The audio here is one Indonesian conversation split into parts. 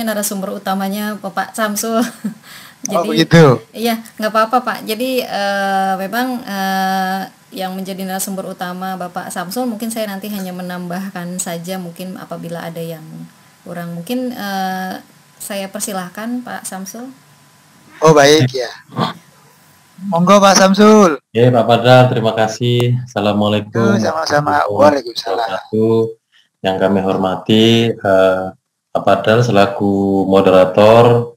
narasumber utamanya Bapak Samsul. Oh Jadi begitu. iya nggak apa-apa Pak. Jadi memang yang menjadi narasumber utama Bapak Samsul, mungkin saya nanti hanya menambahkan saja mungkin apabila ada yang kurang. Mungkin saya persilahkan Pak Samsul. Oh baik ya. Monggo Pak Samsul. Oke, Pak Padal, terima kasih. Assalamualaikum Sama-sama. warahmatullahi Waalaikumsalam. wabarakatuh. Yang kami hormati Pak Padal selaku moderator,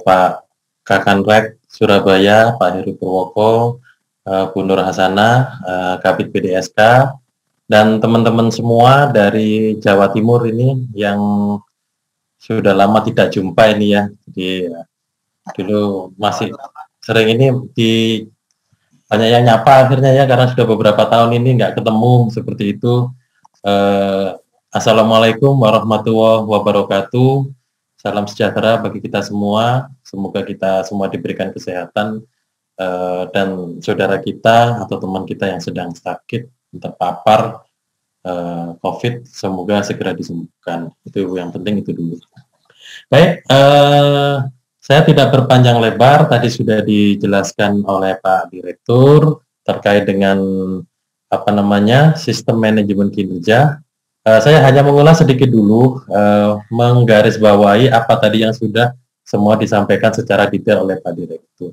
Pak Kakanrek Surabaya, Pak Heru Purwoko, Bu Nur Hasanah, Kabid PDSK, dan teman-teman semua dari Jawa Timur ini yang sudah lama tidak jumpa ini ya. Jadi dulu masih sering ini banyak yang nyapa akhirnya ya, karena sudah beberapa tahun ini nggak ketemu seperti itu. Assalamualaikum warahmatullahi wabarakatuh. Salam sejahtera bagi kita semua. Semoga kita semua diberikan kesehatan, dan saudara kita atau teman kita yang sedang sakit, terpapar COVID, semoga segera disembuhkan. Itu yang penting, itu dulu. Baik, saya tidak berpanjang lebar, tadi sudah dijelaskan oleh Pak Direktur terkait dengan sistem manajemen kinerja. Saya hanya mengulas sedikit dulu, menggarisbawahi apa tadi yang sudah semua disampaikan secara detail oleh Pak Direktur.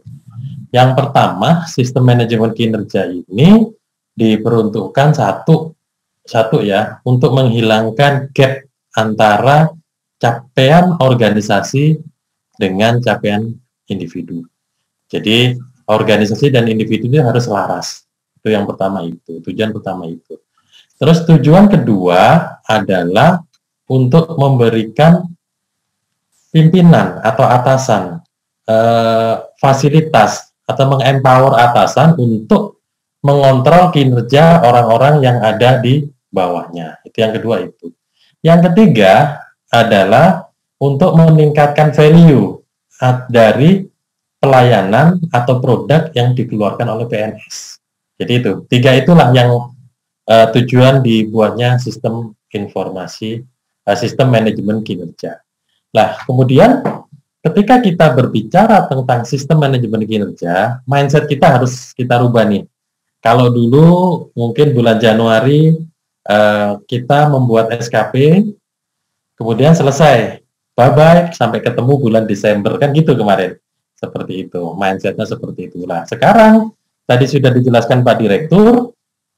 Yang pertama, sistem manajemen kinerja ini diperuntukkan satu ya, untuk menghilangkan gap antara capaian organisasi dengan capaian individu. Jadi organisasi dan individu ini harus selaras. Itu yang pertama, itu tujuan pertama itu. Terus tujuan kedua adalah untuk memberikan pimpinan atau atasan fasilitas atau mengempower atasan untuk mengontrol kinerja orang-orang yang ada di bawahnya. Itu yang kedua itu. Yang ketiga adalah untuk meningkatkan value dari pelayanan atau produk yang dikeluarkan oleh PNS. Jadi itu, tiga itulah yang tujuan dibuatnya sistem informasi, sistem manajemen kinerja. Nah, kemudian ketika kita berbicara tentang sistem manajemen kinerja, mindset kita harus kita rubah nih. Kalau dulu mungkin bulan Januari kita membuat SKP, kemudian selesai, bye-bye, sampai ketemu bulan Desember, kan gitu kemarin. Seperti itu, mindsetnya seperti itulah. Sekarang, tadi sudah dijelaskan Pak Direktur,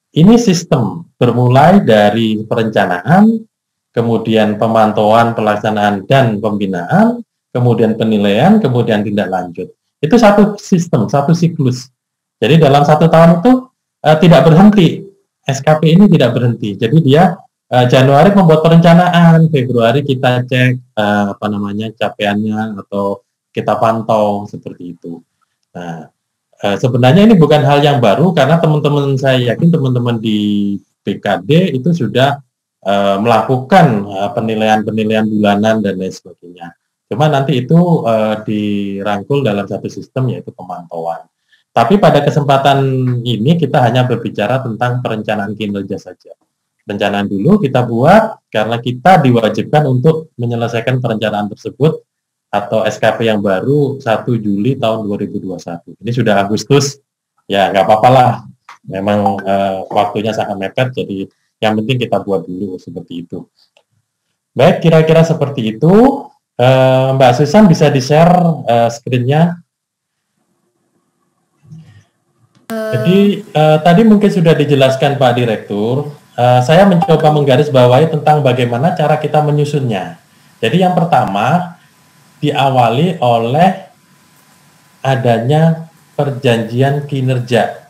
ini sistem bermulai dari perencanaan, kemudian pemantauan, pelaksanaan, dan pembinaan, kemudian penilaian, kemudian tindak lanjut. Itu satu sistem, satu siklus. Jadi dalam 1 tahun itu tidak berhenti. SKP ini tidak berhenti. Jadi dia Januari membuat perencanaan, Februari kita cek capaiannya atau kita pantau seperti itu. Nah, sebenarnya ini bukan hal yang baru, karena teman-teman, saya yakin teman-teman di BKD itu sudah melakukan penilaian-penilaian bulanan dan lain sebagainya. Cuma nanti itu dirangkul dalam satu sistem, yaitu pemantauan. Tapi pada kesempatan ini kita hanya berbicara tentang perencanaan kinerja saja. Perencanaan dulu kita buat karena kita diwajibkan untuk menyelesaikan perencanaan tersebut atau SKP yang baru 1 Juli tahun 2021. Ini sudah Agustus, ya nggak apa-apa lah. Memang waktunya sangat mepet, jadi yang penting kita buat dulu seperti itu. Baik, kira-kira seperti itu. Mbak Susan bisa di-share screen-nya. Jadi tadi mungkin sudah dijelaskan Pak Direktur. Saya mencoba menggarisbawahi tentang bagaimana cara kita menyusunnya. Jadi yang pertama diawali oleh adanya perjanjian kinerja.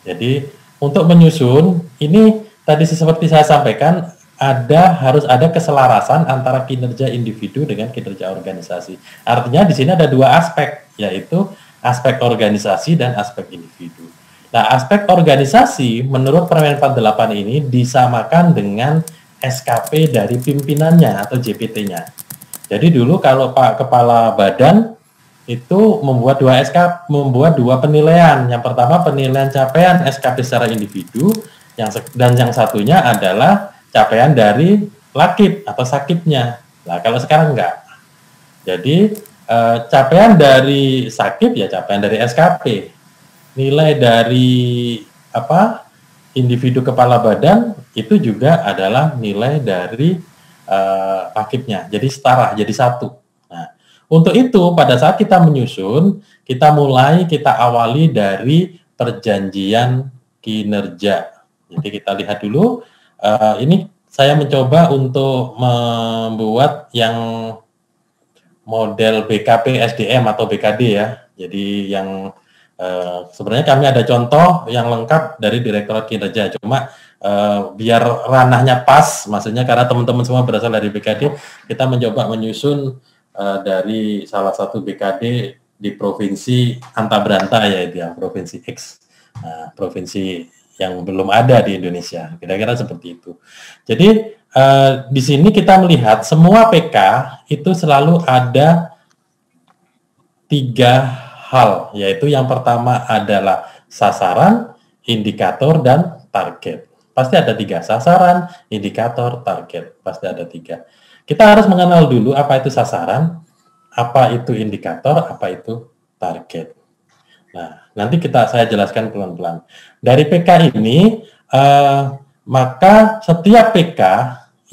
Jadi untuk menyusun ini tadi seperti saya sampaikan, harus ada keselarasan antara kinerja individu dengan kinerja organisasi. Artinya di sini ada 2 aspek, yaitu aspek organisasi dan aspek individu. Nah, aspek organisasi menurut Permen 48 ini disamakan dengan SKP dari pimpinannya atau JPT-nya. Jadi dulu kalau Pak Kepala Badan itu membuat 2 penilaian. Yang pertama penilaian capaian SKP secara individu, dan yang satunya adalah capaian dari lakip atau sakipnya. Nah, kalau sekarang enggak. Jadi capaian dari Sakib ya capaian dari SKP. Nilai dari individu kepala badan itu juga adalah nilai dari Sakibnya. Jadi setara, jadi satu. Nah, untuk itu pada saat kita menyusun, kita awali dari perjanjian kinerja. Jadi kita lihat dulu, ini saya mencoba untuk membuat yang model BKP SDM atau BKD ya. Jadi yang sebenarnya kami ada contoh yang lengkap dari Direktorat Kinerja, cuma biar ranahnya pas, maksudnya karena teman-teman semua berasal dari BKD, kita mencoba menyusun dari salah satu BKD di provinsi Anta-Beranta, yaitu yang provinsi X, provinsi yang belum ada di Indonesia, kira-kira seperti itu. Jadi di sini kita melihat semua PK itu selalu ada 3 hal, yaitu yang pertama adalah sasaran, indikator, dan target. Pasti ada 3, sasaran, indikator, target, pasti ada 3. Kita harus mengenal dulu apa itu sasaran, apa itu indikator, apa itu target. Nah, nanti saya jelaskan pelan-pelan. Dari PK ini, maka setiap PK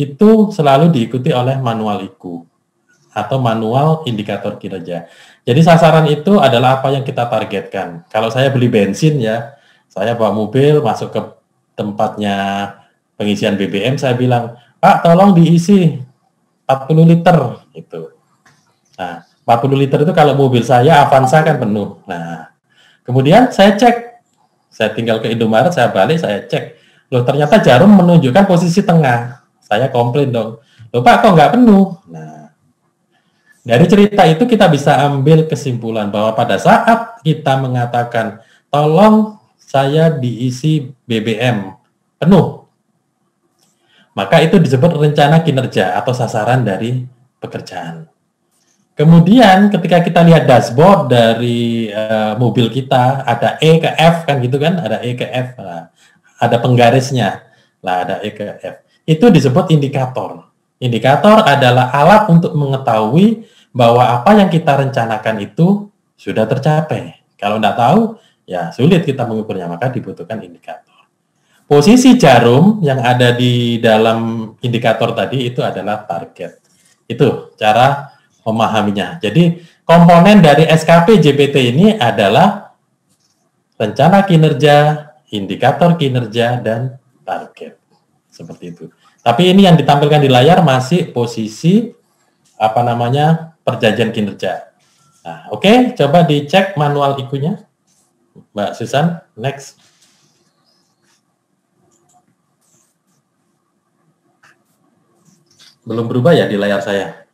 itu selalu diikuti oleh manual IKU atau manual indikator kinerja. Jadi sasaran itu adalah apa yang kita targetkan. Kalau saya beli bensin ya, saya bawa mobil masuk ke tempatnya pengisian BBM, saya bilang, Pak tolong diisi 40 liter gitu. Nah, 40 liter itu kalau mobil saya Avanza kan penuh. Nah, kemudian saya cek, saya tinggal ke Indomaret, saya balik, saya cek. Loh ternyata jarum menunjukkan posisi tengah. Saya komplain dong. Loh Pak kok nggak penuh? Nah, dari cerita itu kita bisa ambil kesimpulan bahwa pada saat kita mengatakan tolong saya diisi BBM penuh, maka itu disebut rencana kinerja atau sasaran dari pekerjaan. Kemudian ketika kita lihat dashboard dari mobil kita, ada E ke F kan gitu kan, ada E ke F, nah, ada penggarisnya, lah ada E ke F. Itu disebut indikator. Indikator adalah alat untuk mengetahui bahwa apa yang kita rencanakan itu sudah tercapai. Kalau tidak tahu, ya sulit kita mengukurnya, maka dibutuhkan indikator. Posisi jarum yang ada di dalam indikator tadi itu adalah target. Itu cara memahaminya. Jadi komponen dari SKP JPT ini adalah rencana kinerja, indikator kinerja, dan target. Seperti itu. Tapi ini yang ditampilkan di layar masih posisi perjanjian kinerja. Nah, oke, coba dicek manual IKU-nya. Mbak Susan, next. Belum berubah ya di layar saya?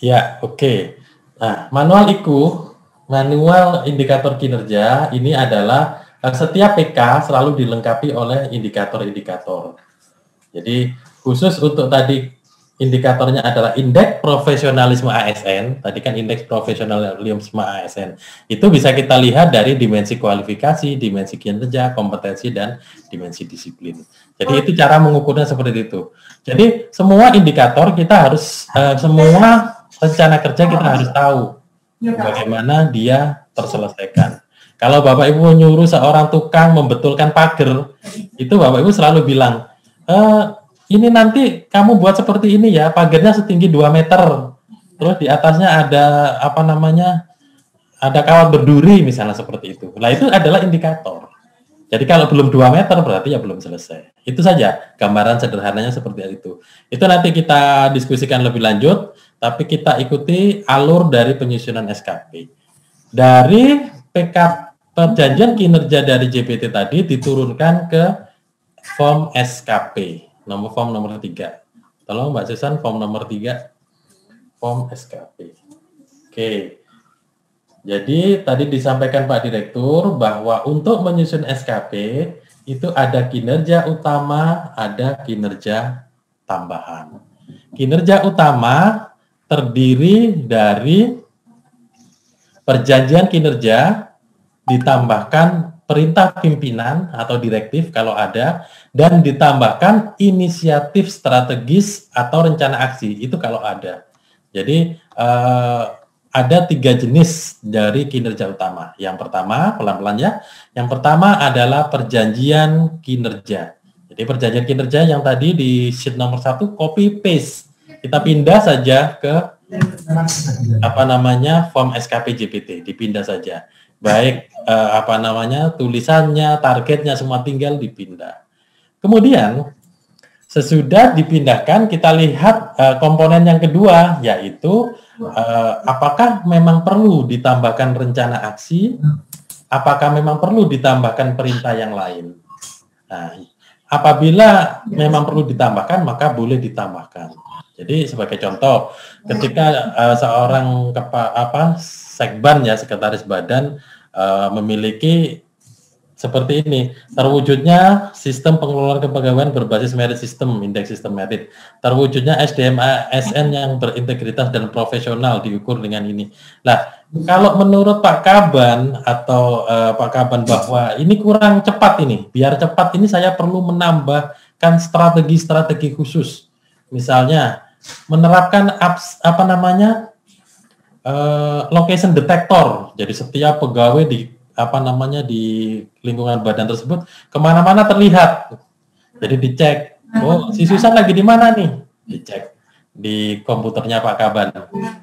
Ya, oke. Nah, manual IKU, manual indikator kinerja, ini adalah setiap PK selalu dilengkapi oleh indikator-indikator. Jadi, khusus untuk tadi indikatornya adalah indeks profesionalisme ASN, tadi kan indeks profesionalisme ASN, itu bisa kita lihat dari dimensi kualifikasi, dimensi kinerja, kompetensi, dan dimensi disiplin. Jadi itu cara mengukurnya seperti itu. Jadi semua indikator kita harus, semua rencana kerja kita harus tahu bagaimana dia terselesaikan. Kalau Bapak Ibu nyuruh seorang tukang membetulkan pagar, itu Bapak Ibu selalu bilang, ini nanti kamu buat seperti ini ya, pagarnya setinggi 2 meter. Terus di atasnya ada ada kawat berduri misalnya seperti itu. Nah, itu adalah indikator. Jadi kalau belum 2 meter berarti ya belum selesai. Itu saja gambaran sederhananya seperti itu. Itu nanti kita diskusikan lebih lanjut, tapi kita ikuti alur dari penyusunan SKP. Dari PK perjanjian kinerja dari JPT tadi diturunkan ke form SKP. Form nomor 3. Tolong Mbak Susan, form nomor 3. Form SKP. Oke. Jadi tadi disampaikan Pak Direktur bahwa untuk menyusun SKP itu ada kinerja utama, ada kinerja tambahan. Kinerja utama terdiri dari perjanjian kinerja ditambahkan perintah pimpinan atau direktif kalau ada, dan ditambahkan inisiatif strategis atau rencana aksi, itu kalau ada. Jadi ada 3 jenis dari kinerja utama. Yang pertama, pelan-pelan ya, yang pertama adalah perjanjian kinerja. Jadi perjanjian kinerja yang tadi di sheet nomor 1 copy paste. Kita pindah saja ke form SKP JPT, dipindah saja. Baik tulisannya, targetnya semua tinggal dipindah. Kemudian sesudah dipindahkan kita lihat komponen yang kedua, yaitu apakah memang perlu ditambahkan rencana aksi, apakah memang perlu ditambahkan perintah yang lain. Nah, apabila memang perlu ditambahkan, maka boleh ditambahkan. Jadi sebagai contoh, ketika seorang sekban ya, sekretaris badan memiliki seperti ini, terwujudnya sistem pengelolaan kepegawaian berbasis merit system, indeks sistem merit, terwujudnya SDM ASN yang berintegritas dan profesional diukur dengan ini. Nah, kalau menurut Pak Kaban atau Pak Kaban bahwa ini kurang cepat ini, biar cepat ini saya perlu menambahkan strategi-strategi khusus, misalnya menerapkan location detector. Jadi setiap pegawai di di lingkungan badan tersebut kemana-mana terlihat. Jadi dicek, oh si Susan lagi di mana nih? Dicek di komputernya Pak Kaban.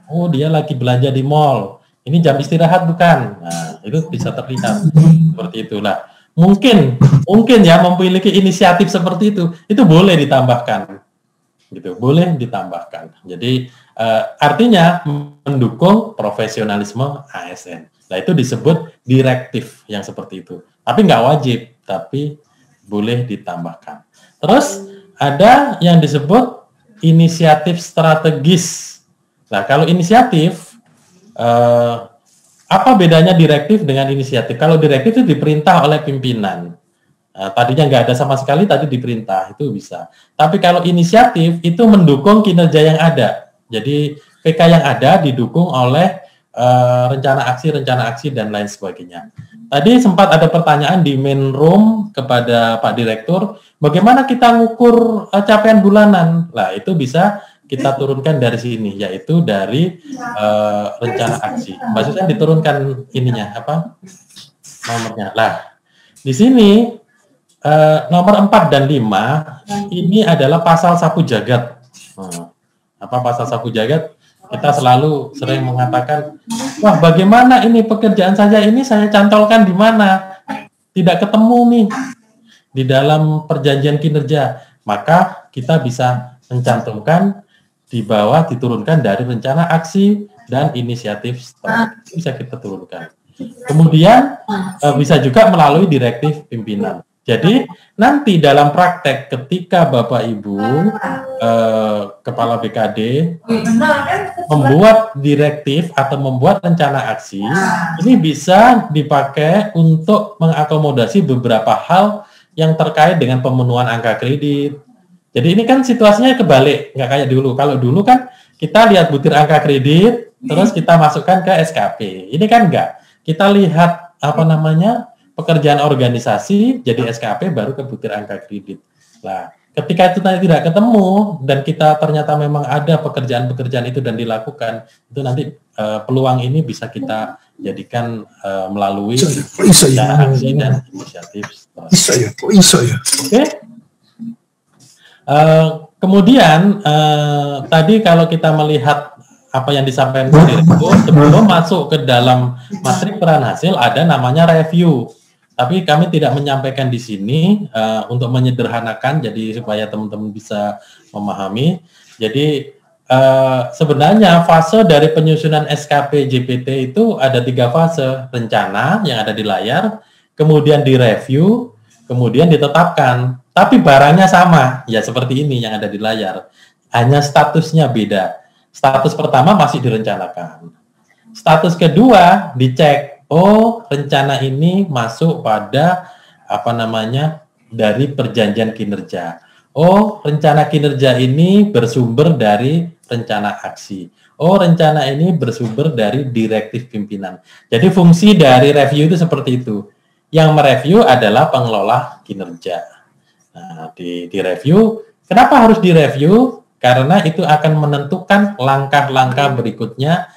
Oh dia lagi belanja di mall. Ini jam istirahat bukan? Nah itu bisa terlihat seperti itulah. Mungkin ya memiliki inisiatif seperti itu boleh ditambahkan. Gitu, boleh ditambahkan. Jadi artinya mendukung profesionalisme ASN. Nah itu disebut direktif yang seperti itu. Tapi nggak wajib, tapi boleh ditambahkan. Terus ada yang disebut inisiatif strategis. Nah kalau inisiatif, apa bedanya direktif dengan inisiatif? Kalau direktif itu diperintah oleh pimpinan. Tadinya nggak ada sama sekali, tadi diperintah, itu bisa. Tapi kalau inisiatif itu mendukung kinerja yang ada. Jadi PK yang ada didukung oleh rencana aksi dan lain sebagainya. Tadi sempat ada pertanyaan di main room kepada Pak Direktur, bagaimana kita ngukur capaian bulanan? Nah itu bisa kita turunkan dari sini, yaitu dari rencana aksi. Maksudnya diturunkan ininya nomornya. Nah di sini nomor 4 dan 5 ini adalah pasal sapu jagat. Pasal sapu jagat? Kita selalu sering mengatakan, wah bagaimana ini pekerjaan saya cantolkan di mana? Tidak ketemu nih di dalam perjanjian kinerja. Maka kita bisa mencantumkan di bawah, diturunkan dari rencana aksi dan inisiatif strategi bisa kita turunkan. Kemudian bisa juga melalui direktif pimpinan. Jadi nanti dalam praktek ketika Bapak Ibu Kepala BKD membuat direktif atau membuat rencana aksi, ini bisa dipakai untuk mengakomodasi beberapa hal yang terkait dengan pemenuhan angka kredit. Jadi ini kan situasinya kebalik, nggak kayak dulu. Kalau dulu kan kita lihat butir angka kredit, terus kita masukkan ke SKP. Ini kan enggak. Kita lihat pekerjaan organisasi jadi SKP baru ke butir angka kredit. Nah, ketika itu tidak ketemu dan kita ternyata memang ada pekerjaan-pekerjaan itu dan dilakukan, itu nanti peluang ini bisa kita jadikan melalui rencana aksi dan inisiatif. Oke. Kemudian tadi kalau kita melihat apa yang disampaikan Direktur, sebelum masuk ke dalam matrik peran hasil ada namanya review. Tapi kami tidak menyampaikan di sini untuk menyederhanakan, jadi supaya teman-teman bisa memahami. Jadi sebenarnya fase dari penyusunan SKP JPT itu ada 3 fase: rencana yang ada di layar, kemudian direview, kemudian ditetapkan. Tapi barangnya sama, ya seperti ini yang ada di layar. Hanya statusnya beda. Status pertama masih direncanakan. Status kedua dicek. Oh, rencana ini masuk pada dari perjanjian kinerja. Oh, rencana kinerja ini bersumber dari rencana aksi. Oh, rencana ini bersumber dari direktif pimpinan. Jadi fungsi dari review itu seperti itu. Yang mereview adalah pengelola kinerja. Nah, di review, kenapa harus direview? Karena itu akan menentukan langkah-langkah berikutnya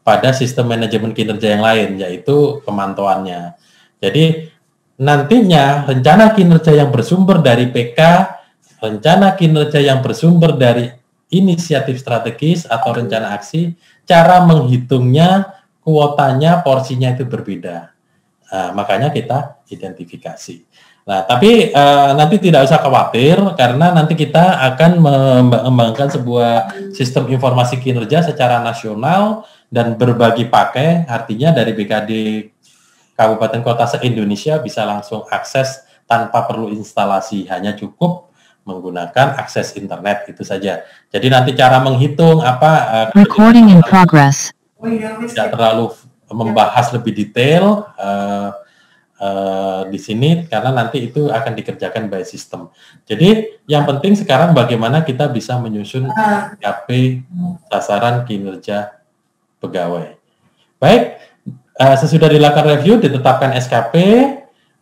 pada sistem manajemen kinerja yang lain, yaitu pemantauannya. Jadi nantinya rencana kinerja yang bersumber dari PK, rencana kinerja yang bersumber dari inisiatif strategis atau rencana aksi, cara menghitungnya, kuotanya, porsinya itu berbeda. Makanya kita identifikasi. Nah, tapi nanti tidak usah khawatir karena nanti kita akan mengembangkan sebuah sistem informasi kinerja secara nasional dan berbagi pakai, artinya dari BKD Kabupaten Kota se-Indonesia bisa langsung akses tanpa perlu instalasi, hanya cukup menggunakan akses internet itu saja. Jadi nanti cara menghitung apa recording in progress. Tidak terlalu membahas lebih detail di sini karena nanti itu akan dikerjakan by system. Jadi yang penting sekarang bagaimana kita bisa menyusun SKP sasaran kinerja pegawai. Baik, sesudah dilakukan review ditetapkan SKP,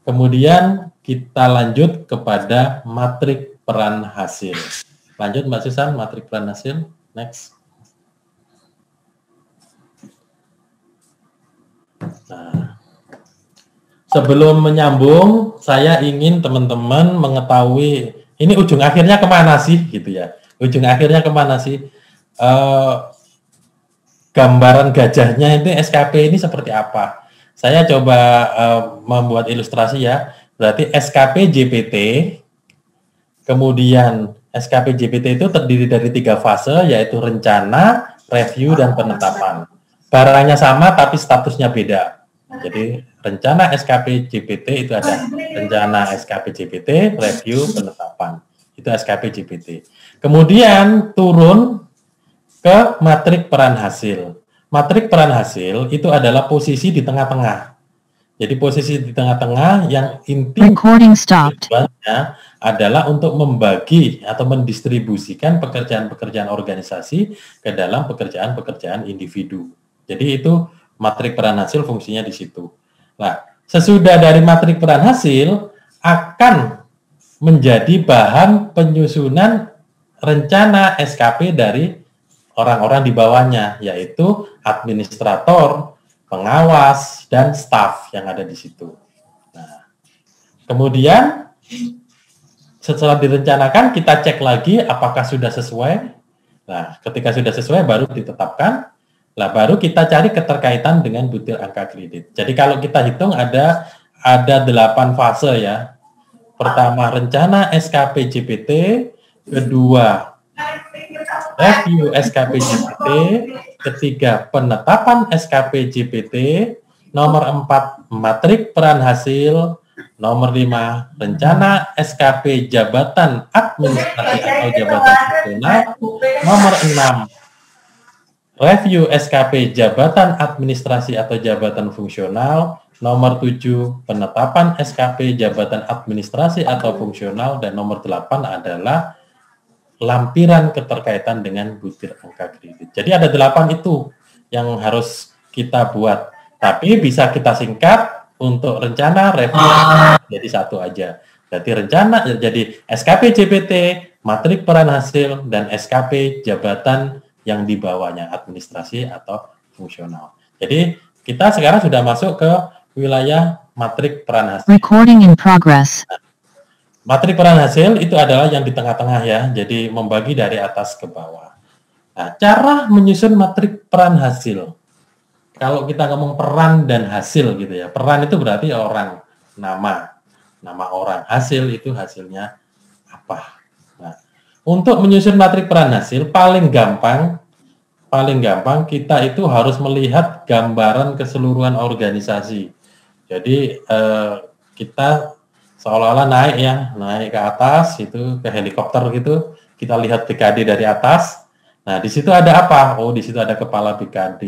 kemudian kita lanjut kepada matrik peran hasil. Lanjut Mbak Susan, matrik peran hasil. Next. Nah, sebelum menyambung, saya ingin teman-teman mengetahui ini ujung akhirnya kemana sih, gitu ya? Ujung akhirnya kemana sih? Gambaran gajahnya itu SKP ini seperti apa? Saya coba membuat ilustrasi ya. Berarti SKP JPT, kemudian SKP JPT itu terdiri dari 3 fase, yaitu rencana, review, dan penetapan. Barangnya sama tapi statusnya beda. Jadi rencana SKP JPT itu ada rencana SKP JPT, review, penetapan. Itu SKP JPT. Kemudian turun ke matrik peran hasil. Matrik peran hasil itu adalah posisi di tengah-tengah. Jadi posisi di tengah-tengah yang inti tujuannya adalah untuk membagi atau mendistribusikan pekerjaan-pekerjaan organisasi ke dalam pekerjaan-pekerjaan individu. Jadi itu matrik peran hasil fungsinya di situ. Nah, sesudah dari matrik peran hasil akan menjadi bahan penyusunan rencana SKP dari orang-orang di bawahnya, yaitu administrator, pengawas, dan staf yang ada di situ. Nah, kemudian setelah direncanakan kita cek lagi apakah sudah sesuai. Nah, ketika sudah sesuai baru ditetapkan. Nah, baru kita cari keterkaitan dengan butir angka kredit. Jadi kalau kita hitung ada 8 fase ya. Pertama rencana SKP JPT, kedua review SKP JPT, ketiga penetapan SKP JPT, nomor 4 matrik peran hasil, nomor 5 rencana SKP jabatan administrasi atau jabatan fungsional, nomor 6 review SKP jabatan administrasi atau jabatan fungsional, nomor 7 penetapan SKP jabatan administrasi atau fungsional, dan nomor 8 adalah lampiran keterkaitan dengan butir angka kredit. Jadi ada 8 itu yang harus kita buat. Tapi bisa kita singkat untuk rencana, review, jadi satu aja. Jadi rencana jadi SKP JPT, matrik peran hasil, dan SKP jabatan yang di bawahnya administrasi atau fungsional. Jadi kita sekarang sudah masuk ke wilayah matrik peran hasil. Recording in progress. Matrik peran hasil itu adalah yang di tengah-tengah ya, jadi membagi dari atas ke bawah. Nah, cara menyusun matrik peran hasil. Kalau kita ngomong peran dan hasil gitu ya, peran itu berarti orang, nama orang, hasil itu hasilnya apa. Nah, untuk menyusun matrik peran hasil paling gampang kita itu harus melihat gambaran keseluruhan organisasi. Jadi kita seolah-olah naik ke atas itu ke helikopter gitu, kita lihat BKD dari atas. Nah, di situ ada apa? Oh, di situ ada kepala BKD.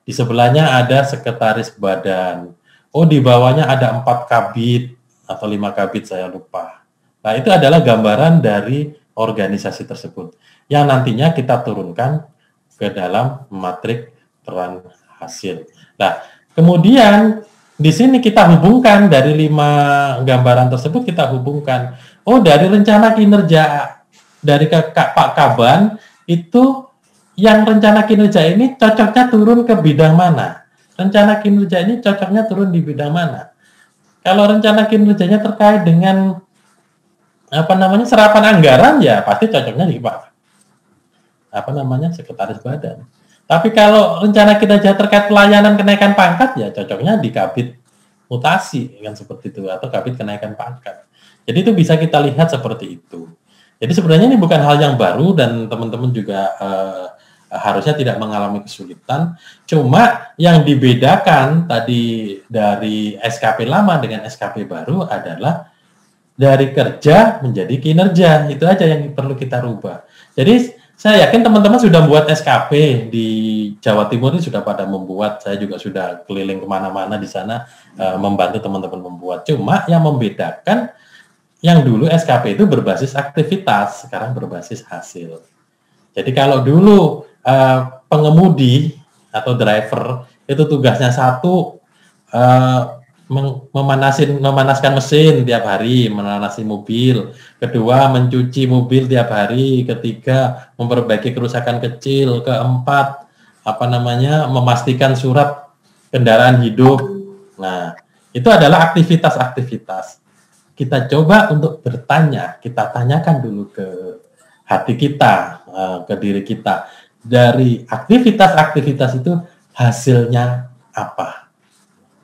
Di sebelahnya ada sekretaris badan. Oh, di bawahnya ada 4 kabid atau 5 kabid, saya lupa. Nah, itu adalah gambaran dari organisasi tersebut yang nantinya kita turunkan ke dalam matrik peran hasil. Nah, kemudian di sini kita hubungkan dari 5 gambaran tersebut, kita hubungkan. Oh, dari rencana kinerja dari Pak Kaban itu, yang rencana kinerja ini cocoknya turun ke bidang mana? Rencana kinerja ini cocoknya turun di bidang mana? Kalau rencana kinerjanya terkait dengan serapan anggaran, ya pasti cocoknya di Pak sekretaris badan. Tapi kalau rencana kinerja terkait pelayanan kenaikan pangkat, ya cocoknya di kabit mutasi, kan seperti itu, atau kabit kenaikan pangkat. Jadi itu bisa kita lihat seperti itu. Jadi sebenarnya ini bukan hal yang baru dan teman-teman juga harusnya tidak mengalami kesulitan. Cuma yang dibedakan tadi dari SKP lama dengan SKP baru adalah dari kerja menjadi kinerja. Itu aja yang perlu kita rubah. Jadi saya yakin teman-teman sudah membuat SKP di Jawa Timur ini, sudah pada membuat. Saya juga sudah keliling kemana-mana di sana membantu teman-teman membuat. Cuma yang membedakan, yang dulu SKP itu berbasis aktivitas, sekarang berbasis hasil. Jadi kalau dulu pengemudi atau driver itu tugasnya satu, memanaskan mesin tiap hari, memanasi mobil. Kedua, mencuci mobil tiap hari. Ketiga, memperbaiki kerusakan kecil. Keempat, memastikan surat kendaraan hidup. Nah, itu adalah aktivitas-aktivitas. Kita coba untuk bertanya, kita tanyakan dulu ke hati kita, ke diri kita. Dari aktivitas-aktivitas itu hasilnya apa?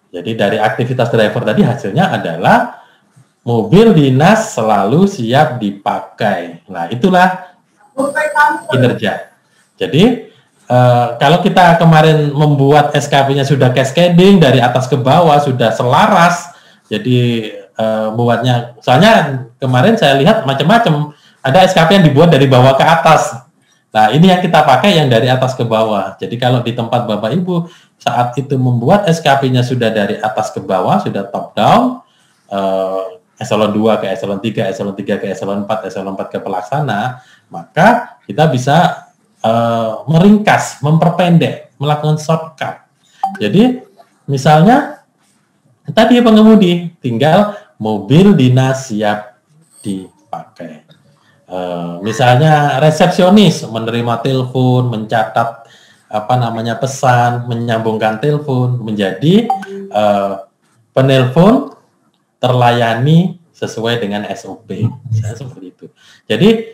Jadi dari aktivitas driver tadi hasilnya adalah mobil dinas selalu siap dipakai. Nah, itulah kinerja. Jadi kalau kita kemarin membuat SKP-nya sudah cascading dari atas ke bawah, sudah selaras. Jadi buatnya, soalnya kemarin saya lihat macam-macam. Ada SKP yang dibuat dari bawah ke atas. Nah, ini yang kita pakai yang dari atas ke bawah. Jadi kalau di tempat Bapak Ibu saat itu membuat SKP-nya sudah dari atas ke bawah, sudah top down, eselon 2 ke eselon 3, eselon 3 ke eselon 4, eselon 4 ke pelaksana, maka kita bisa meringkas, memperpendek, melakukan shortcut. Jadi misalnya tadi pengemudi tinggal mobil dinas siap dipakai. Misalnya resepsionis menerima telepon, mencatat pesan, menyambungkan telepon menjadi penelpon terlayani sesuai dengan SOP. Seperti itu. Jadi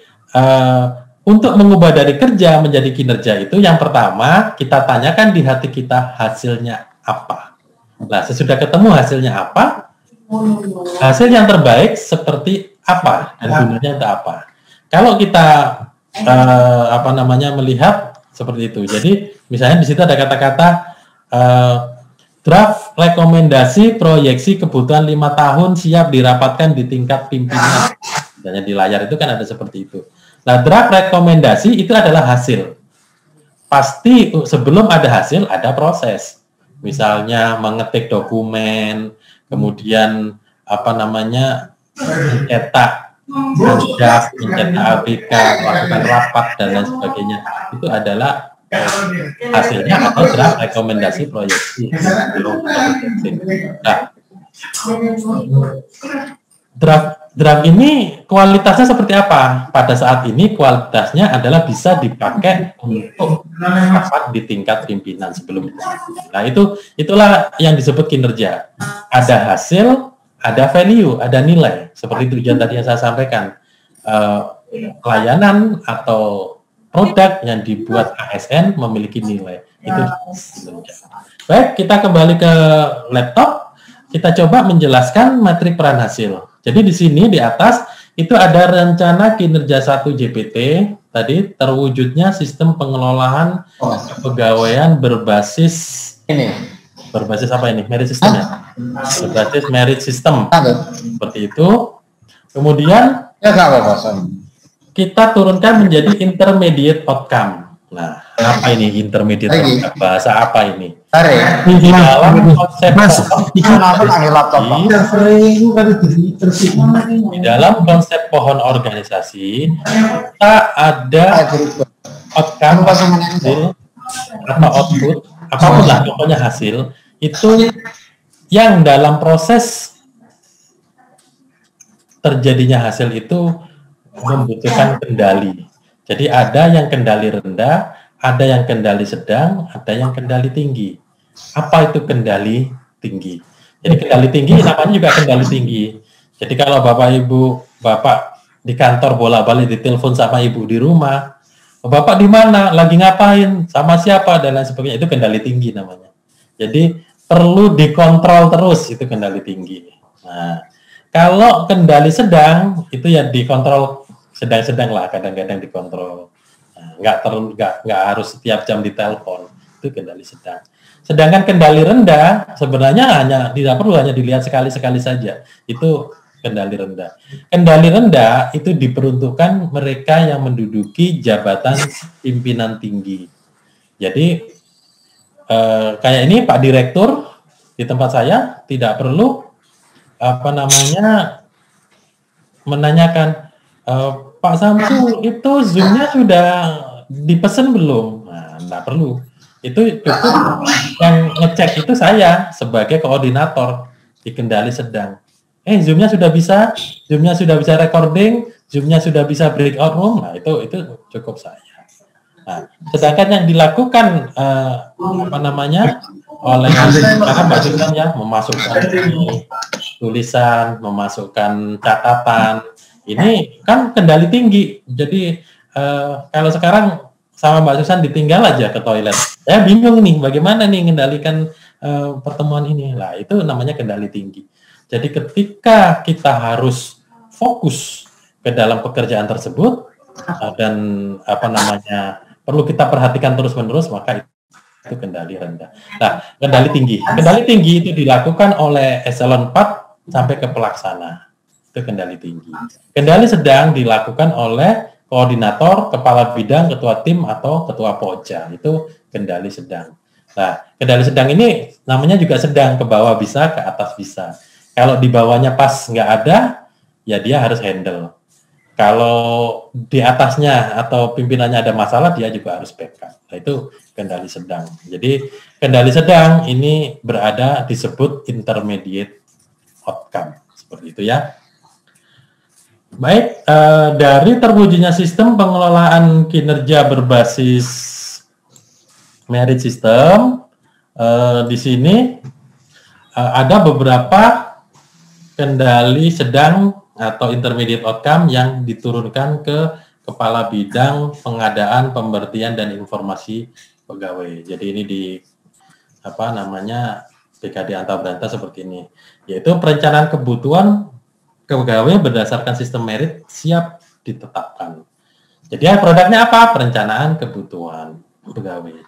untuk mengubah dari kerja menjadi kinerja itu, yang pertama kita tanyakan di hati kita hasilnya apa. Nah, sesudah ketemu hasilnya apa, hasil yang terbaik seperti apa dan gunanya itu apa. Kalau kita melihat seperti itu. Jadi misalnya di situ ada kata-kata draft rekomendasi proyeksi kebutuhan 5 tahun siap dirapatkan di tingkat pimpinan. Misalnya di layar itu kan ada seperti itu. Nah, draft rekomendasi itu adalah hasil. Pasti sebelum ada hasil ada proses. Misalnya mengetik dokumen, kemudian mencetak mencetak ABK, melakukan rapat dan lain sebagainya. Itu adalah hasilnya atau draft rekomendasi proyeksi. Nah, draft ini kualitasnya seperti apa? Pada saat ini kualitasnya adalah bisa dipakai untuk rapat di tingkat pimpinan sebelumnya. Nah, itulah yang disebut kinerja. Ada hasil, ada value, ada nilai. Seperti tujuan tadi yang saya sampaikan. Layanan atau produk yang dibuat ASN memiliki nilai. Itu kinerja. Baik, kita kembali ke laptop. Kita coba menjelaskan materi peran hasil. Jadi di sini di atas itu ada rencana kinerja 1 JPT. Tadi terwujudnya sistem pengelolaan kepegawaian berbasis apa ini? Merit system ya? Berbasis merit system. Seperti itu. Kemudian kita turunkan menjadi intermediate outcome. Nah, apa ini intermediate outcome? Bahasa apa ini? Di dalam konsep pohon organisasi kita ada outcome hasil atau output, apapun lah pokoknya hasil itu yang dalam proses terjadinya hasil itu membutuhkan kendali. Jadi ada yang kendali rendah, ada yang kendali sedang, ada yang kendali tinggi. Apa itu kendali tinggi? Jadi kendali tinggi namanya juga kendali tinggi. Jadi kalau Bapak di kantor bolak-balik ditelepon sama ibu di rumah, Bapak di mana? Lagi ngapain? Sama siapa? Dan lain sebagainya. Itu kendali tinggi namanya. Jadi perlu dikontrol terus, itu kendali tinggi. Nah, kalau kendali sedang itu ya dikontrol sedang-sedang lah, kadang-kadang dikontrol. Nah, nggak harus setiap jam ditelepon, itu kendali sedang. Sedangkan kendali rendah sebenarnya tidak perlu, hanya dilihat sekali-sekali saja. Itu kendali rendah. Kendali rendah itu diperuntukkan mereka yang menduduki jabatan pimpinan tinggi. Jadi kayak ini Pak Direktur di tempat saya tidak perlu menanyakan, Pak Samsul itu Zoom-nya sudah dipesan belum? Nah, enggak perlu. Itu cukup yang ngecek itu saya sebagai koordinator di kendali sedang. Zoom-nya sudah bisa recording, Zoom-nya sudah bisa breakout room. Nah, itu cukup saya. Nah, sedangkan yang dilakukan oleh Mbak Susan ya, memasukkan tulisan, memasukkan catatan, ini kan kendali tinggi. Jadi kalau sekarang sama Mbak Susan ditinggal aja ke toilet, saya bingung nih bagaimana nih mengendalikan pertemuan ini. Lah itu namanya kendali tinggi. Jadi ketika kita harus fokus ke dalam pekerjaan tersebut dan perlu kita perhatikan terus-menerus, maka itu kendali rendah. Nah, kendali tinggi. Kendali tinggi itu dilakukan oleh eselon 4 sampai ke pelaksana. Itu kendali tinggi. Kendali sedang dilakukan oleh koordinator, kepala bidang, ketua tim, atau ketua poja. Itu kendali sedang. Nah, kendali sedang ini namanya juga sedang, ke bawah bisa, ke atas bisa. Kalau di bawahnya pas nggak ada, ya dia harus handle. Kalau di atasnya atau pimpinannya ada masalah, dia juga harus backup. Nah, itu kendali sedang. Jadi kendali sedang ini disebut intermediate outcome. Seperti itu ya. Baik, dari terwujudnya sistem pengelolaan kinerja berbasis merit system, di sini ada beberapa kendali sedang atau intermediate outcome yang diturunkan ke kepala bidang pengadaan, pemberhentian, dan informasi pegawai. Jadi ini di PKD Antabranta seperti ini, yaitu perencanaan kebutuhan pegawai berdasarkan sistem merit siap ditetapkan. Jadi produknya apa? Perencanaan kebutuhan pegawai.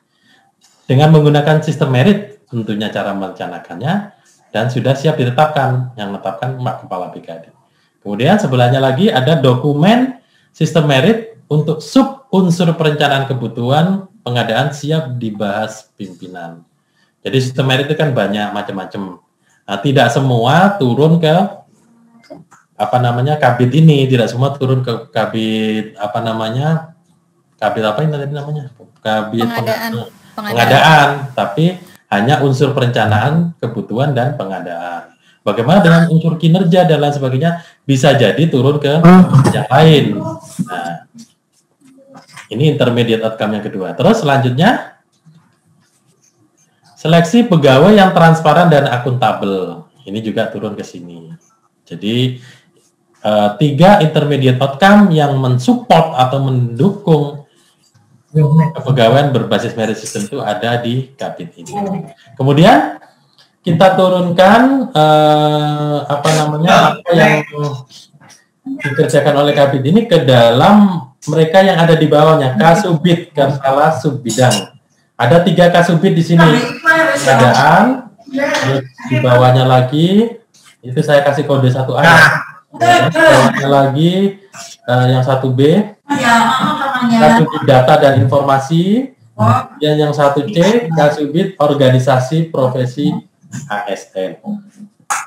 Dengan menggunakan sistem merit, tentunya cara merencanakannya, dan sudah siap ditetapkan, yang menetapkan kepala PKD. Kemudian sebelahnya lagi ada dokumen sistem merit untuk sub unsur perencanaan kebutuhan pengadaan siap dibahas pimpinan. Jadi sistem merit itu kan banyak macam-macam. Nah, tidak semua turun ke kabit ini, tidak semua turun ke kabit kabit pengadaan, tapi hanya unsur perencanaan kebutuhan dan pengadaan. Bagaimana dengan unsur kinerja dan lain sebagainya, bisa jadi turun ke yang lain. Nah, ini intermediate outcome yang kedua. Terus selanjutnya, seleksi pegawai yang transparan dan akuntabel. Ini juga turun ke sini. Jadi 3 intermediate outcome yang mensupport atau mendukung kepegawaian berbasis merit system itu ada di kabit ini. Kemudian kita turunkan apa yang dikerjakan oleh kabit ini ke dalam mereka yang ada di bawahnya, kasubit, kepala sub bidang. Ada 3 kasubit di sini. Pengadaan, di bawahnya lagi itu saya kasih kode 1A. Di bawahnya lagi yang 1B, kasubit data dan informasi. Yang 1C, kasubit organisasi profesi ASN.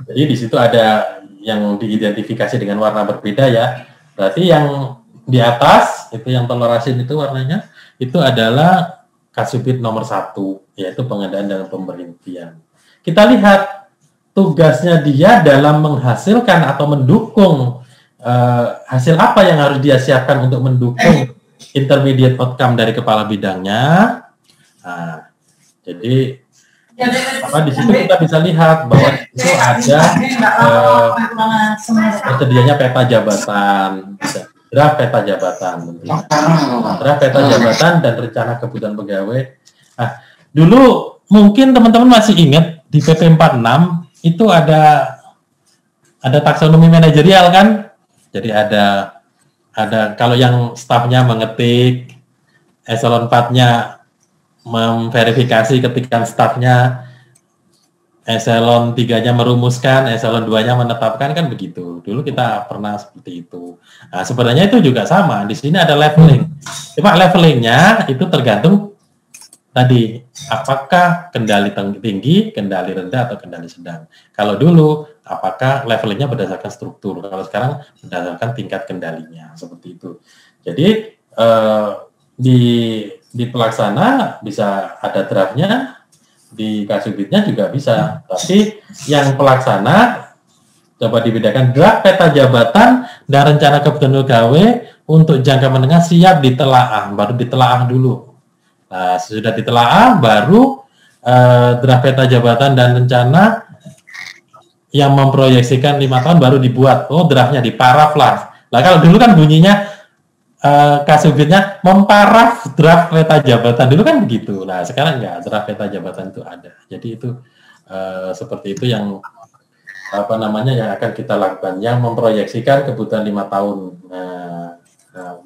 Jadi di situ ada yang diidentifikasi dengan warna berbeda ya. Berarti yang di atas itu yang telurasin itu warnanya itu adalah kasubit nomor 1, yaitu pengadaan dan pemberhentian. Kita lihat tugasnya dia dalam menghasilkan atau mendukung hasil apa yang harus dia siapkan untuk mendukung intermediate outcome dari kepala bidangnya. Nah, jadi di situ kita bisa lihat bahwa itu ada tersedianya peta jabatan, draft peta jabatan, draft peta jabatan dan rencana kebutuhan pegawai. Nah, dulu mungkin teman-teman masih ingat di PP 46 itu ada taksonomi manajerial kan? Jadi ada kalau yang stafnya mengetik, eselon 4-nya memverifikasi ketikan stafnya, eselon 3-nya merumuskan, eselon 2-nya menetapkan, kan begitu. Dulu kita pernah seperti itu. Nah, sebenarnya itu juga sama. Di sini ada leveling. Cuma levelingnya itu tergantung tadi, apakah kendali tinggi, kendali rendah, atau kendali sedang. Kalau dulu, apakah levelingnya berdasarkan struktur. Kalau sekarang berdasarkan tingkat kendalinya. Seperti itu. Jadi, di pelaksana bisa ada draftnya, di kasubitnya juga bisa. Tapi yang pelaksana coba dibedakan draft peta jabatan dan rencana kebutuhan pegawai untuk jangka menengah siap ditelaah, baru ditelaah dulu. Nah, sesudah ditelaah baru draft peta jabatan dan rencana yang memproyeksikan 5 tahun baru dibuat. Oh, draftnya diparaf lah. Nah, kalau dulu kan bunyinya kasubitnya memparaf draft peta jabatan, dulu kan begitu. Nah, sekarang enggak, draft peta jabatan itu ada. Jadi itu seperti itu yang yang akan kita lakukan, yang memproyeksikan kebutuhan 5 tahun.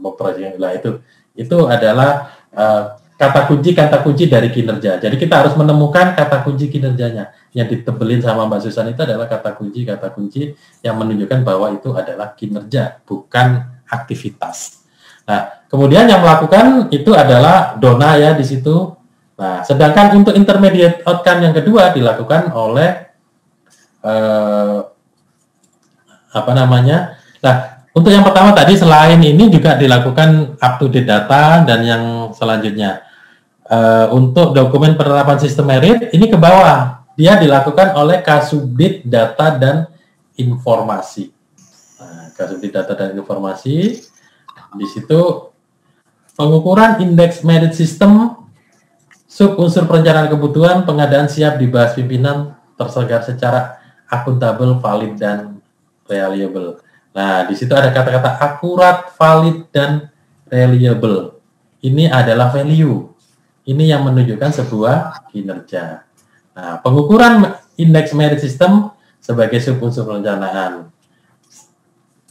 Memproyeksikan itu adalah kata kunci dari kinerja. Jadi kita harus menemukan kata kunci kinerjanya. Yang ditebelin sama Mbak Susan itu adalah kata kunci yang menunjukkan bahwa itu adalah kinerja, bukan aktivitas. Nah, kemudian yang melakukan itu adalah dona ya di situ. Nah, sedangkan untuk intermediate outcome yang kedua dilakukan oleh Nah, untuk yang pertama tadi selain ini juga dilakukan up to date data, dan yang selanjutnya untuk dokumen penerapan sistem merit ini ke bawah, dia dilakukan oleh Kasubdit Data dan Informasi. Nah, Kasubdit Data dan Informasi. Di situ pengukuran indeks merit system, sub unsur perencanaan kebutuhan, pengadaan siap dibahas pimpinan, tersegar secara akuntabel, valid, dan reliable. Nah, di situ ada kata-kata akurat, valid, dan reliable. Ini adalah value. Ini yang menunjukkan sebuah kinerja. Nah, pengukuran indeks merit system sebagai sub unsur perencanaan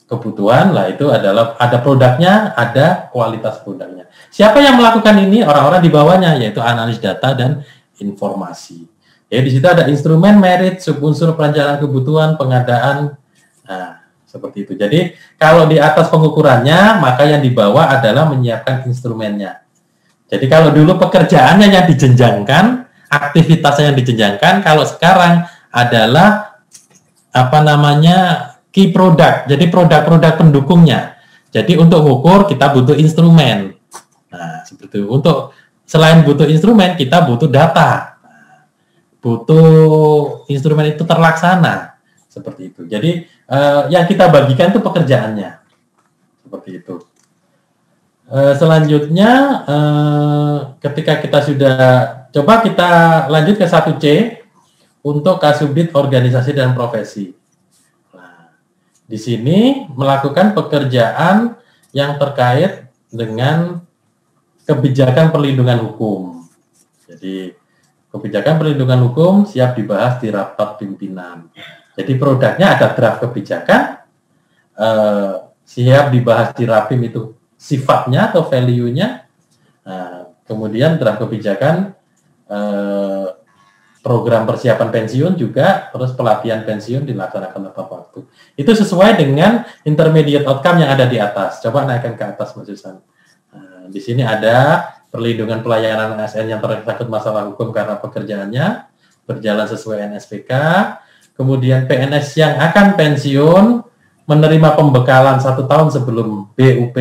kebutuhan, lah itu adalah ada produknya, ada kualitas produknya. Siapa yang melakukan ini? Orang-orang di bawahnya, yaitu analis data dan informasi. Ya, di situ ada instrumen merit, subunsur perencanaan kebutuhan, pengadaan. Nah, seperti itu. Jadi, kalau di atas pengukurannya, maka yang di bawah adalah menyiapkan instrumennya. Jadi, kalau dulu pekerjaannya yang dijenjangkan, aktivitasnya yang dijenjangkan, kalau sekarang adalah key product, jadi produk-produk pendukungnya. Jadi untuk ukur kita butuh instrumen. Nah, seperti itu. Untuk selain butuh instrumen, kita butuh data. Butuh instrumen itu terlaksana. Seperti itu. Jadi yang kita bagikan itu pekerjaannya. Seperti itu. Selanjutnya ketika kita sudah coba kita lanjut ke 1C untuk Kasubdit organisasi dan profesi. Di sini melakukan pekerjaan yang terkait dengan kebijakan perlindungan hukum. Jadi kebijakan perlindungan hukum siap dibahas di rapat pimpinan. Jadi produknya ada draft kebijakan, siap dibahas di rapim itu sifatnya atau value-nya. Kemudian draft kebijakan, program persiapan pensiun juga, terus pelatihan pensiun dilaksanakan tepat waktu. Itu sesuai dengan intermediate outcome yang ada di atas. Coba naikkan ke atas, Mas Susan. Di sini ada perlindungan pelayanan ASN yang tersangkut masalah hukum karena pekerjaannya berjalan sesuai NSPK. Kemudian PNS yang akan pensiun menerima pembekalan 1 tahun sebelum BUP.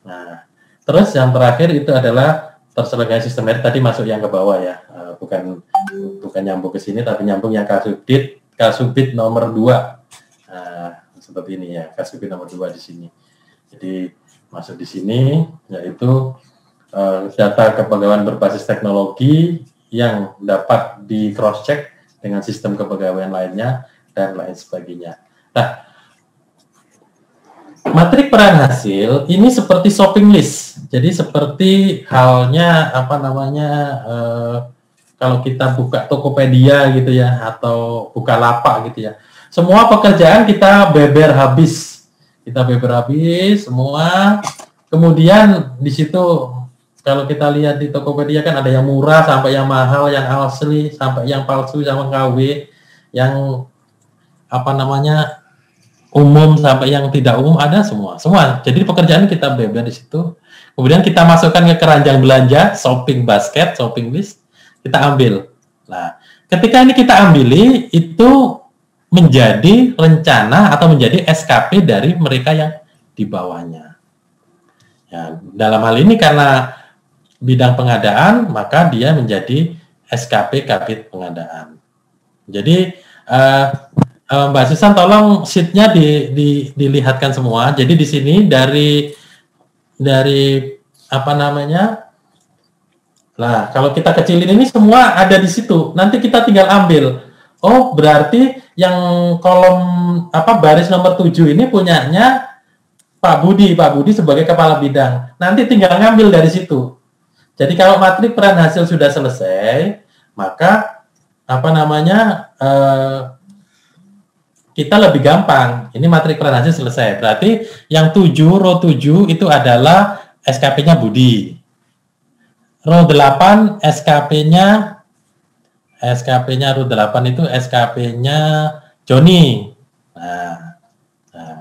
Nah, terus yang terakhir itu adalah terselenggaranya sistem merit, tadi masuk yang ke bawah ya, bukan nyambung ke sini, tapi nyambung yang Kasubdit Kasubit nomor 2. Nah, seperti ini ya, Kasubit nomor 2 di sini. Jadi masuk di sini yaitu data kepegawaian berbasis teknologi yang dapat di cross check dengan sistem kepegawaian lainnya dan lain sebagainya. Nah, matrik peran hasil ini seperti shopping list. Jadi seperti halnya kalau kita buka Tokopedia gitu ya, atau Bukalapak gitu ya. Semua pekerjaan kita beber habis. Kita beber habis semua. Kemudian di situ kalau kita lihat di Tokopedia kan ada yang murah sampai yang mahal, yang asli sampai yang palsu sama KW, yang umum sampai yang tidak umum, ada semua. Jadi pekerjaan kita beber di situ. Kemudian kita masukkan ke keranjang belanja, shopping basket, shopping list, kita ambil. Nah, ketika ini kita ambili, itu menjadi rencana atau menjadi SKP dari mereka yang di bawahnya. Ya, dalam hal ini karena bidang pengadaan, maka dia menjadi SKP Kabid Pengadaan. Jadi Mbak Susan, tolong sheet-nya dilihatkan semua. Jadi di sini dari Nah, kalau kita kecilin ini semua ada di situ. Nanti kita tinggal ambil. Oh, berarti yang kolom baris nomor 7 ini punyanya Pak Budi sebagai kepala bidang. Nanti tinggal ngambil dari situ. Jadi kalau matrik peran hasil sudah selesai, maka kita lebih gampang. Ini matrik peran hasil selesai. Berarti yang 7, row 7 itu adalah SKP-nya Budi. Row 8 SKP-nya row 8 itu SKP-nya Joni. Nah,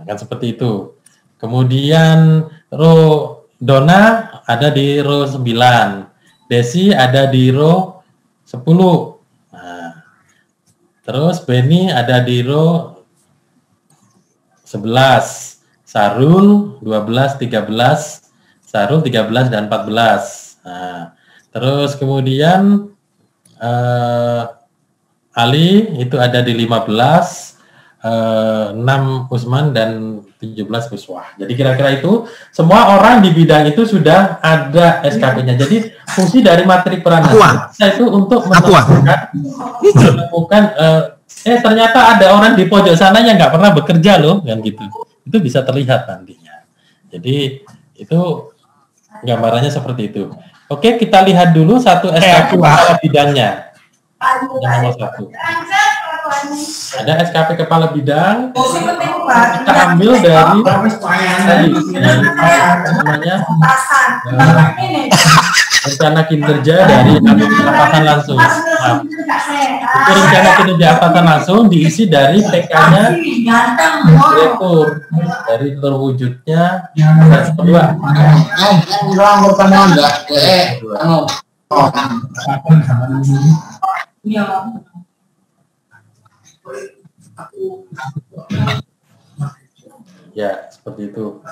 kan seperti itu. Kemudian row Dona ada di row 9. Desi ada di row 10. Nah, terus Benny ada di row 11. Sarul 12, 13. Sarul 13 dan 14. Nah, terus kemudian Ali itu ada di 15. 6 Usman dan 17 Kuswah. Jadi kira-kira itu semua orang di bidang itu sudah ada SKP-nya. Jadi fungsi dari matrik peran hasil itu untuk menemukan ternyata ada orang di pojok sana yang nggak pernah bekerja loh, kan gitu. Itu bisa terlihat nantinya. Jadi itu gambarannya seperti itu. Oke, kita lihat dulu satu SKP kepala bidangnya. Yang nomor 1. Ada SKP kepala bidang. Kita ambil dari namanya rencana kinerja dari atasan langsung. Nah, itu rencana kinerja atasan langsung diisi dari TK-nya direktur, dari terwujudnya kedua. Ya, seperti itu.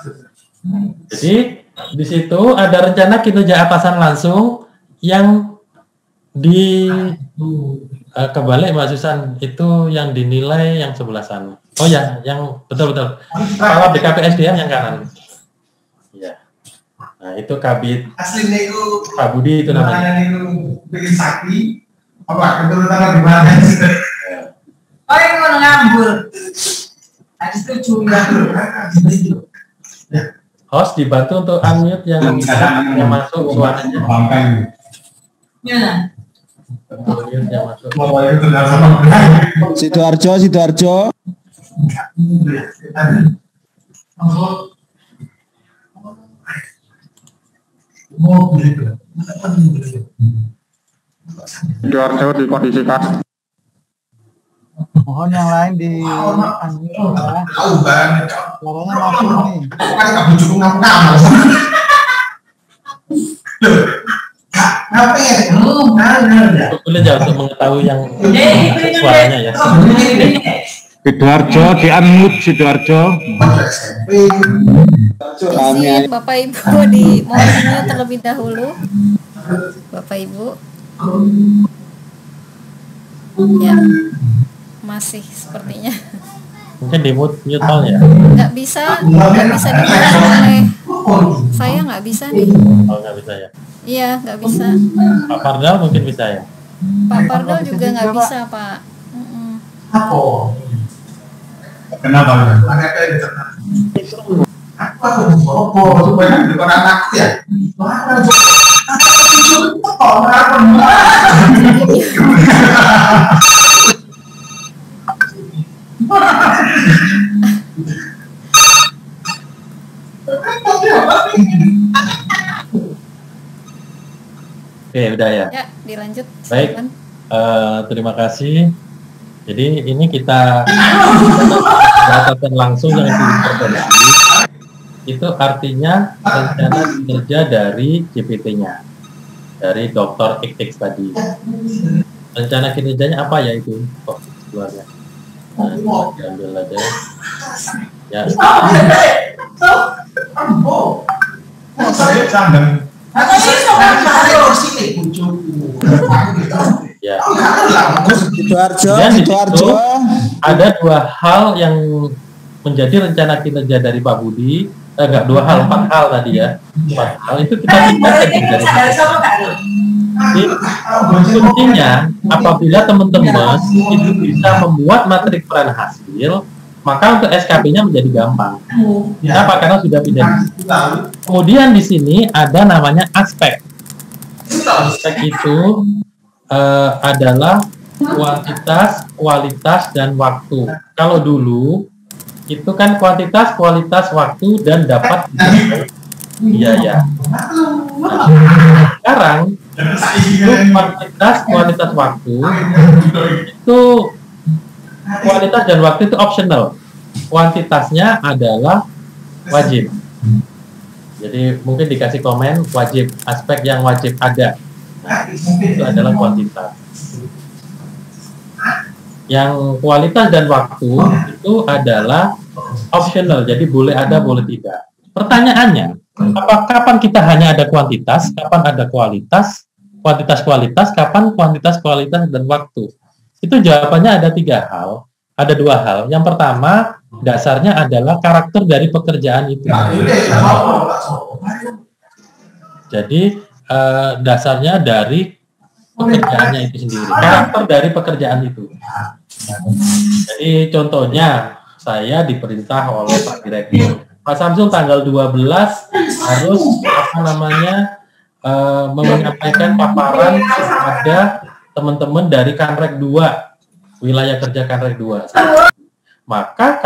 Jadi di situ ada rencana kinerja atasan langsung yang kebalik Mbak Susan, itu yang dinilai yang sebelah sana. Oh ya, yang betul. Kalau BKP SDM yang kanan. Ya. Nah, itu Kabid. Aslinya itu Pak Budi itu namanya. Bikin sakti. Apa keturunan gimana sih? Oh, yang mau ngambul. Habis itu cuma. Host dibantu untuk unmute yang masuk suaranya. Ya. Unmute yang masuk. Sidoarjo. Sidoarjo dikondisikan. Mohon yang lain di unmute ya. Suaranya masuk nih. Kan kamu cukup nama. Ngapain? Boleh jauh untuk mengetahui yang suaranya ya. Sidoarjo di unmute Sidoarjo. Isi Bapak Ibu di mohonnya terlebih dahulu. Bapak Ibu. Ya. masih sepertinya. Mungkin di mute ya. Nggak bisa dimulai oleh saya, nggak bisa nih. Oh, nggak bisa ya. Iya, nggak bisa. Pak Fardal mungkin bisa ya. Pak Fardal juga nggak bisa, Pak. Kenapa? Aku supaya di depan anakku ya. Oke, udah ya. Ya, dilanjut. Baik. Silakan. Terima kasih. Jadi ini kita dapatkan langsung yang diintervensi. Itu artinya rencana kinerja dari GPT-nya, dari Dr. X tadi. Rencana kinerjanya apa ya itu? Oh, keluarnya. Nah, diambil aja. Ya. Ya. Sidoarjo, ada dua hal yang menjadi rencana kinerja dari Pak Budi. Enggak, dua hal, 4 hal tadi ya. 4 hal itu kita tingkatkan dari. Jadi, kuncinya apabila teman-teman itu bisa membuat matrik peran hasil, maka untuk SKP-nya menjadi gampang. Kenapa? Karena sudah pindah. Kemudian di sini ada namanya aspek. Aspek itu adalah kuantitas, kualitas, dan waktu. Kalau dulu itu kan kuantitas, kualitas, waktu, dan dapat biaya. Nah, sekarang itu kuantitas, kualitas, waktu itu kualitas dan waktu itu optional. Kuantitasnya adalah wajib. Jadi mungkin dikasih komen wajib, aspek yang wajib ada. Nah, itu adalah kuantitas. Yang kualitas dan waktu itu adalah optional, jadi boleh ada, boleh tidak. Pertanyaannya, kapan kita hanya ada kuantitas, kapan ada kualitas, kualitas, kapan kuantitas, kualitas, dan waktu? Itu jawabannya ada 3 hal, ada 2 hal. Yang pertama, dasarnya adalah karakter dari pekerjaan itu. Jadi, dasarnya dari pekerjaannya itu sendiri, karakter dari pekerjaan itu. Jadi contohnya saya diperintah oleh Pak Direktur, Pak Samsul tanggal 12 harus menyampaikan paparan kepada teman-teman dari Kanrek 2, wilayah kerja Kanrek 2. Maka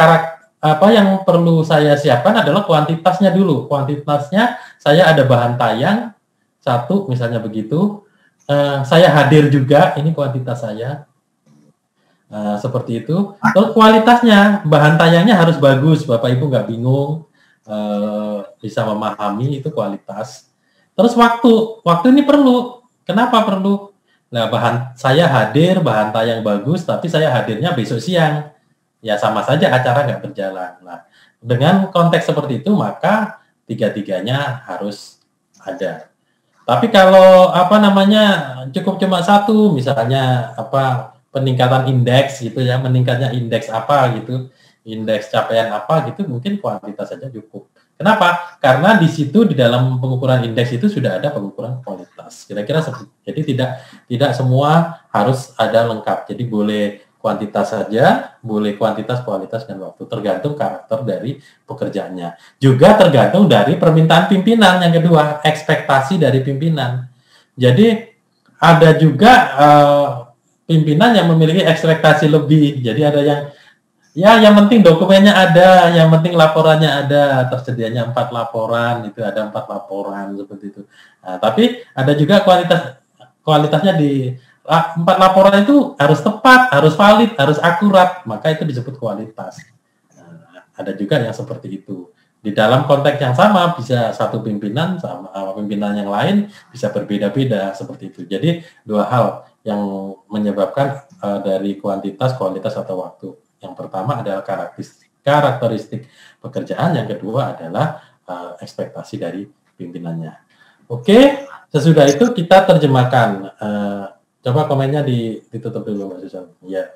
yang perlu saya siapkan adalah kuantitasnya dulu. Kuantitasnya saya ada bahan tayang 1 misalnya begitu. Saya hadir juga, ini kuantitas saya. Seperti itu. Terus kualitasnya, bahan tayangnya harus bagus, Bapak Ibu nggak bingung, bisa memahami, itu kualitas. Terus waktu ini perlu. Kenapa perlu? Nah, saya hadir, bahan tayang bagus, tapi saya hadirnya besok siang. Ya sama saja acara nggak berjalan. Nah, dengan konteks seperti itu, maka 3-tiganya harus ada. Tapi kalau cukup cuma 1, misalnya peningkatan indeks gitu ya, meningkatnya indeks gitu, indeks capaian gitu, mungkin kuantitas saja cukup. Kenapa? Karena di situ di dalam pengukuran indeks itu sudah ada pengukuran kualitas. Kira-kira seperti. Jadi tidak semua harus ada lengkap. Jadi boleh kuantitas saja, boleh kuantitas, kualitas, dan waktu, tergantung karakter dari pekerjaannya. Juga tergantung dari permintaan pimpinan. Yang kedua, ekspektasi dari pimpinan. Jadi ada juga pimpinan yang memiliki ekspektasi lebih. Jadi ada yang penting dokumennya ada, yang penting laporannya ada, tersedianya 4 laporan, itu ada 4 laporan seperti itu. Nah, tapi ada juga kualitasnya di 4 laporan itu harus tepat, harus valid, harus akurat, maka itu disebut kualitas. Nah, ada juga yang seperti itu. Di dalam konteks yang sama, bisa satu pimpinan sama pimpinan yang lain bisa berbeda-beda seperti itu. Jadi 2 hal yang menyebabkan dari kuantitas, kualitas, atau waktu. Yang pertama adalah karakteristik pekerjaan, yang kedua adalah ekspektasi dari pimpinannya. Oke, sesudah itu kita terjemahkan. Coba komennya ditutup dulu, Mbak Susan. Ya.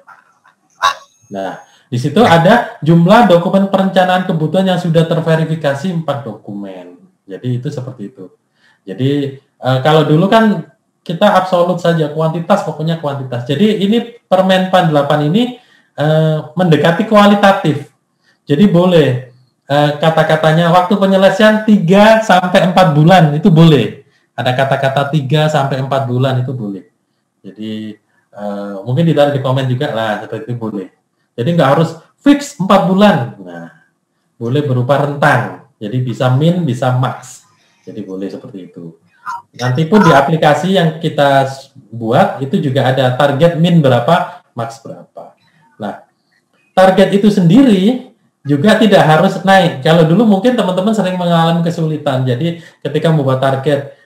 Nah, di situ ada jumlah dokumen perencanaan kebutuhan yang sudah terverifikasi 4 dokumen. Jadi itu seperti itu. Jadi kalau dulu kan kita absolut saja kuantitas, pokoknya kuantitas. Jadi ini Permenpan 8 ini mendekati kualitatif. Jadi boleh kata-katanya waktu penyelesaian 3 sampai 4 bulan itu boleh. Ada kata-kata 3 sampai 4 bulan itu boleh. Jadi mungkin ditaruh di komen juga lah, seperti itu boleh. Jadi nggak harus fix 4 bulan. Nah, boleh berupa rentang. Jadi bisa min, bisa max. Jadi boleh seperti itu. Nanti pun di aplikasi yang kita buat itu juga ada target min berapa, max berapa. Nah, target itu sendiri juga tidak harus naik. Kalau dulu mungkin teman-teman sering mengalami kesulitan. Jadi ketika membuat target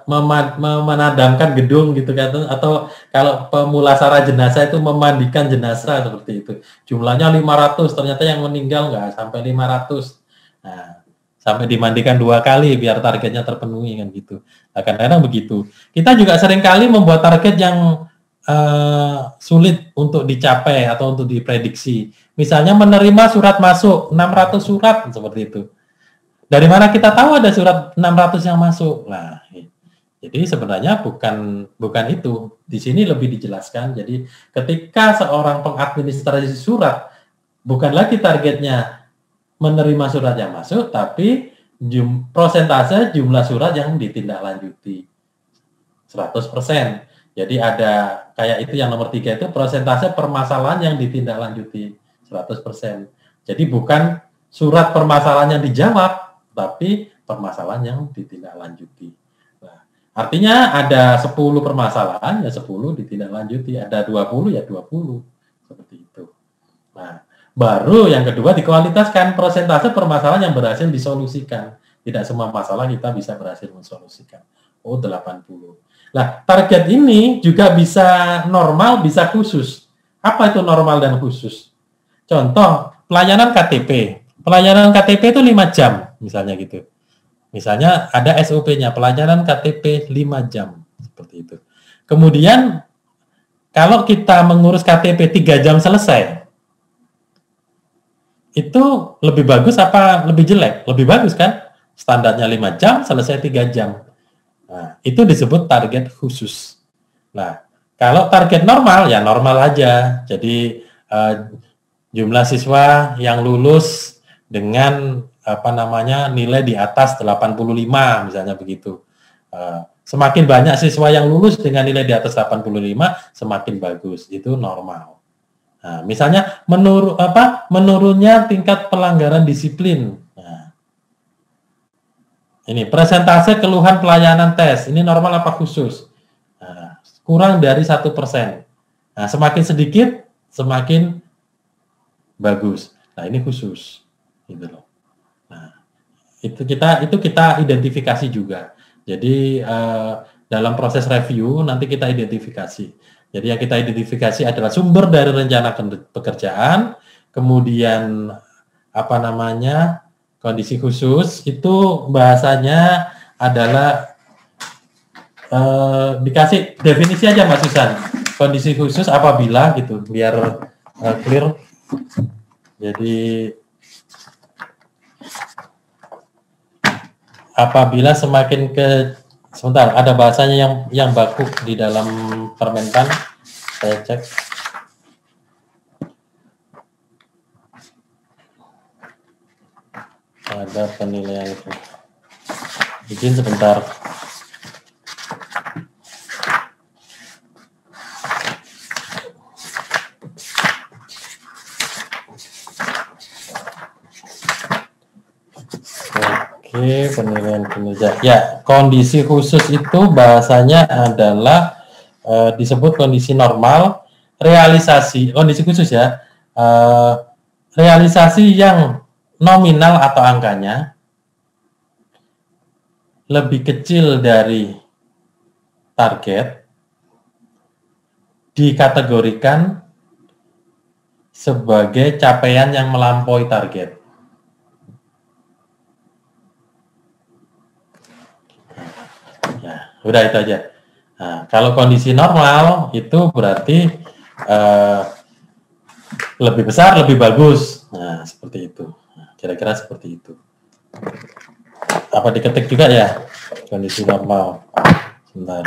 memadamkan gedung gitu kan, atau kalau pemulasara jenazah itu memandikan jenazah seperti itu. Jumlahnya 500, ternyata yang meninggal nggak sampai 500. Nah, sampai dimandikan 2 kali biar targetnya terpenuhi kan gitu. Nah, kadang-kadang begitu. Kita juga seringkali membuat target yang sulit untuk dicapai atau untuk diprediksi. Misalnya menerima surat masuk 600 surat seperti itu. Dari mana kita tahu ada surat 600 yang masuk? Nah, jadi sebenarnya bukan itu. Di sini lebih dijelaskan. Jadi ketika seorang pengadministrasi surat bukan lagi targetnya menerima surat yang masuk, tapi prosentase jumlah surat yang ditindaklanjuti 100%. Jadi ada kayak itu yang nomor 3 itu persentase permasalahan yang ditindaklanjuti 100%. Jadi bukan surat permasalahan yang dijawab, tapi permasalahan yang ditindaklanjuti. Nah, artinya ada 10 permasalahan, ya 10 ditindaklanjuti. Ada 20, ya 20. Seperti itu. Nah, baru yang kedua dikualitaskan persentase permasalahan yang berhasil disolusikan. Tidak semua masalah kita bisa berhasil mensolusikan. 80. Nah, target ini juga bisa normal, bisa khusus. Apa itu normal dan khusus? Contoh, pelayanan KTP. Pelayanan KTP itu 5 jam, misalnya gitu. Misalnya ada SOP-nya, pelayanan KTP 5 jam. Seperti itu. Kemudian, kalau kita mengurus KTP 3 jam selesai, itu lebih bagus apa lebih jelek? Lebih bagus kan? Standarnya 5 jam, selesai 3 jam. Nah, itu disebut target khusus. Nah, kalau target normal, ya normal aja. Jadi, jumlah siswa yang lulus dengan nilai di atas 85, misalnya begitu. Semakin banyak siswa yang lulus dengan nilai di atas 85, semakin bagus. Itu normal. Nah, misalnya menurunnya tingkat pelanggaran disiplin. Ini persentase keluhan pelayanan tes, ini normal apa khusus? Nah, kurang dari 1%. Nah, semakin sedikit, semakin bagus. Nah, ini khusus, gitu loh. Nah, itu kita identifikasi juga. Jadi dalam proses review nanti kita identifikasi. Jadi yang kita identifikasi adalah sumber dari rencana pekerjaan, kemudian kondisi khusus itu bahasanya adalah dikasih definisi aja Mas Susan. Kondisi khusus apabila gitu biar clear. Jadi apabila semakin sebentar ada bahasanya yang baku di dalam Permenpan, saya cek. Ada penilaian itu. Izin sebentar. Oke, penilaian kinerja. Ya, kondisi khusus itu bahasanya adalah disebut kondisi normal, realisasi, kondisi khusus ya, realisasi yang nominal atau angkanya lebih kecil dari target dikategorikan sebagai capaian yang melampaui target. Ya, udah itu aja. Nah, kalau kondisi normal itu berarti lebih besar, lebih bagus. Nah, seperti itu. Nah, kira-kira seperti itu. Apa diketik juga ya? Kondisi normal. Sebentar.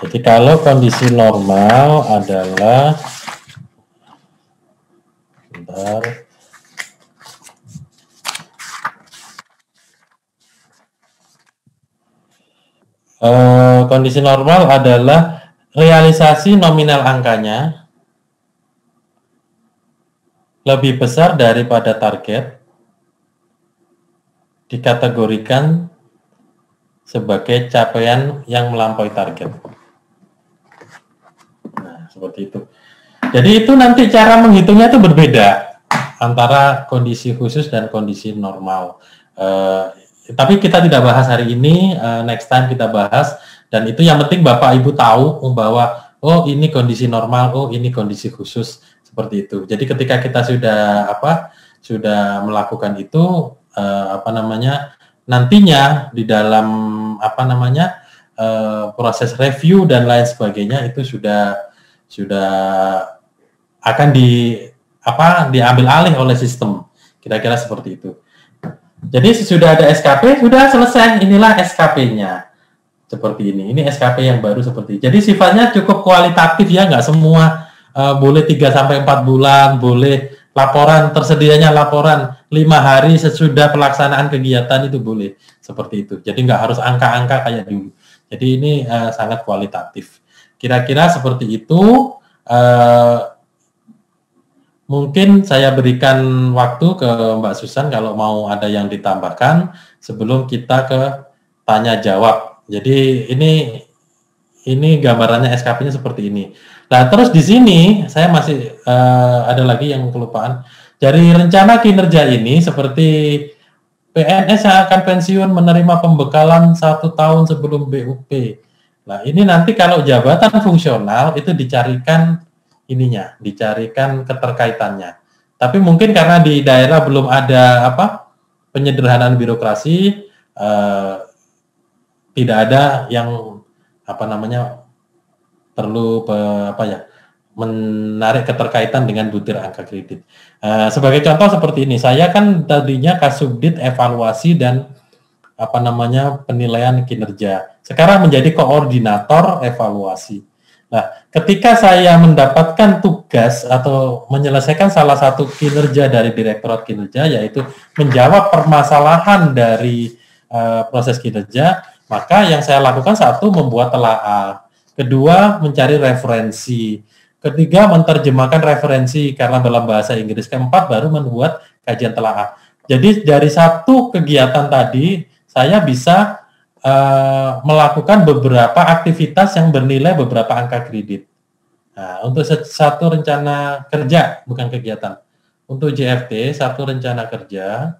Jadi kalau kondisi normal adalah sebentar. Kondisi normal adalah realisasi nominal angkanya lebih besar daripada target, dikategorikan sebagai capaian yang melampaui target. Nah, seperti itu. Jadi itu nanti cara menghitungnya itu berbeda antara kondisi khusus dan kondisi normal. Tapi kita tidak bahas hari ini, next time kita bahas. Dan itu yang penting Bapak Ibu tahu bahwa oh ini kondisi normal, oh ini kondisi khusus, seperti itu. Jadi ketika kita sudah melakukan itu, nantinya di dalam proses review dan lain sebagainya itu sudah akan diambil alih oleh sistem, kira-kira seperti itu. Jadi sudah ada SKP, sudah selesai, inilah SKP-nya. Seperti ini SKP yang baru seperti ini. Jadi sifatnya cukup kualitatif ya, nggak semua boleh 3-4 bulan, boleh laporan, tersedianya laporan 5 hari sesudah pelaksanaan kegiatan itu boleh, seperti itu. Jadi nggak harus angka-angka kayak dulu. Jadi ini sangat kualitatif. Kira-kira seperti itu. Mungkin saya berikan waktu ke Mbak Susan kalau mau ada yang ditambahkan sebelum kita ke tanya jawab. Jadi ini gambarannya SKP-nya seperti ini. Nah, terus di sini saya masih ada lagi yang kelupaan. Dari rencana kinerja ini seperti PNS yang akan pensiun menerima pembekalan 1 tahun sebelum BUP. Nah, ini nanti kalau jabatan fungsional itu dicarikan dicarikan keterkaitannya. Tapi mungkin karena di daerah belum ada penyederhanaan birokrasi, tidak ada yang perlu menarik keterkaitan dengan butir angka kredit. Sebagai contoh seperti ini, saya kan tadinya Kasubdit evaluasi dan penilaian kinerja. Sekarang menjadi koordinator evaluasi. Nah, ketika saya mendapatkan tugas atau menyelesaikan salah satu kinerja dari Direktorat Kinerja, yaitu menjawab permasalahan dari proses kinerja, maka yang saya lakukan satu, membuat telaah. Kedua, mencari referensi. Ketiga, menerjemahkan referensi karena dalam bahasa Inggris. Keempat, baru membuat kajian telaah. Jadi dari satu kegiatan tadi, saya bisa melakukan beberapa aktivitas yang bernilai beberapa angka kredit. Nah, untuk satu rencana kerja, bukan kegiatan. Untuk JFT, satu rencana kerja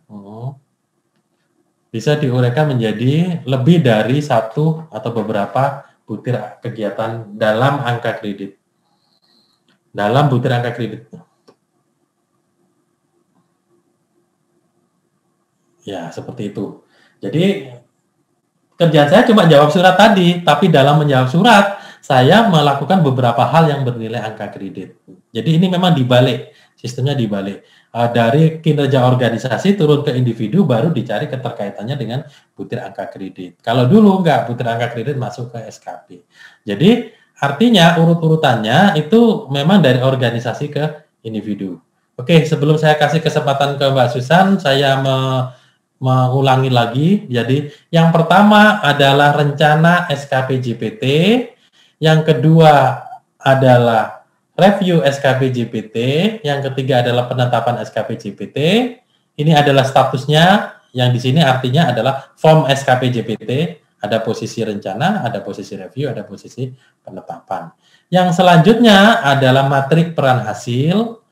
bisa diuraikan menjadi lebih dari satu atau beberapa butir kegiatan dalam angka kredit. Dalam butir angka kredit. Ya, seperti itu. Jadi kerjaan saya cuma jawab surat tadi, tapi dalam menjawab surat, saya melakukan beberapa hal yang bernilai angka kredit. Jadi ini memang dibalik, sistemnya dibalik. Dari kinerja organisasi turun ke individu, baru dicari keterkaitannya dengan butir angka kredit. Kalau dulu enggak, butir angka kredit masuk ke SKP. Jadi artinya urut-urutannya itu memang dari organisasi ke individu. Oke, sebelum saya kasih kesempatan ke Mbak Susan, saya mengulangi lagi. Jadi yang pertama adalah rencana SKP JPT, yang kedua adalah review SKP JPT, yang ketiga adalah penetapan SKP JPT. Ini adalah statusnya, yang di sini artinya adalah form SKP JPT, ada posisi rencana, ada posisi review, ada posisi penetapan. Yang selanjutnya adalah matrik peran hasil,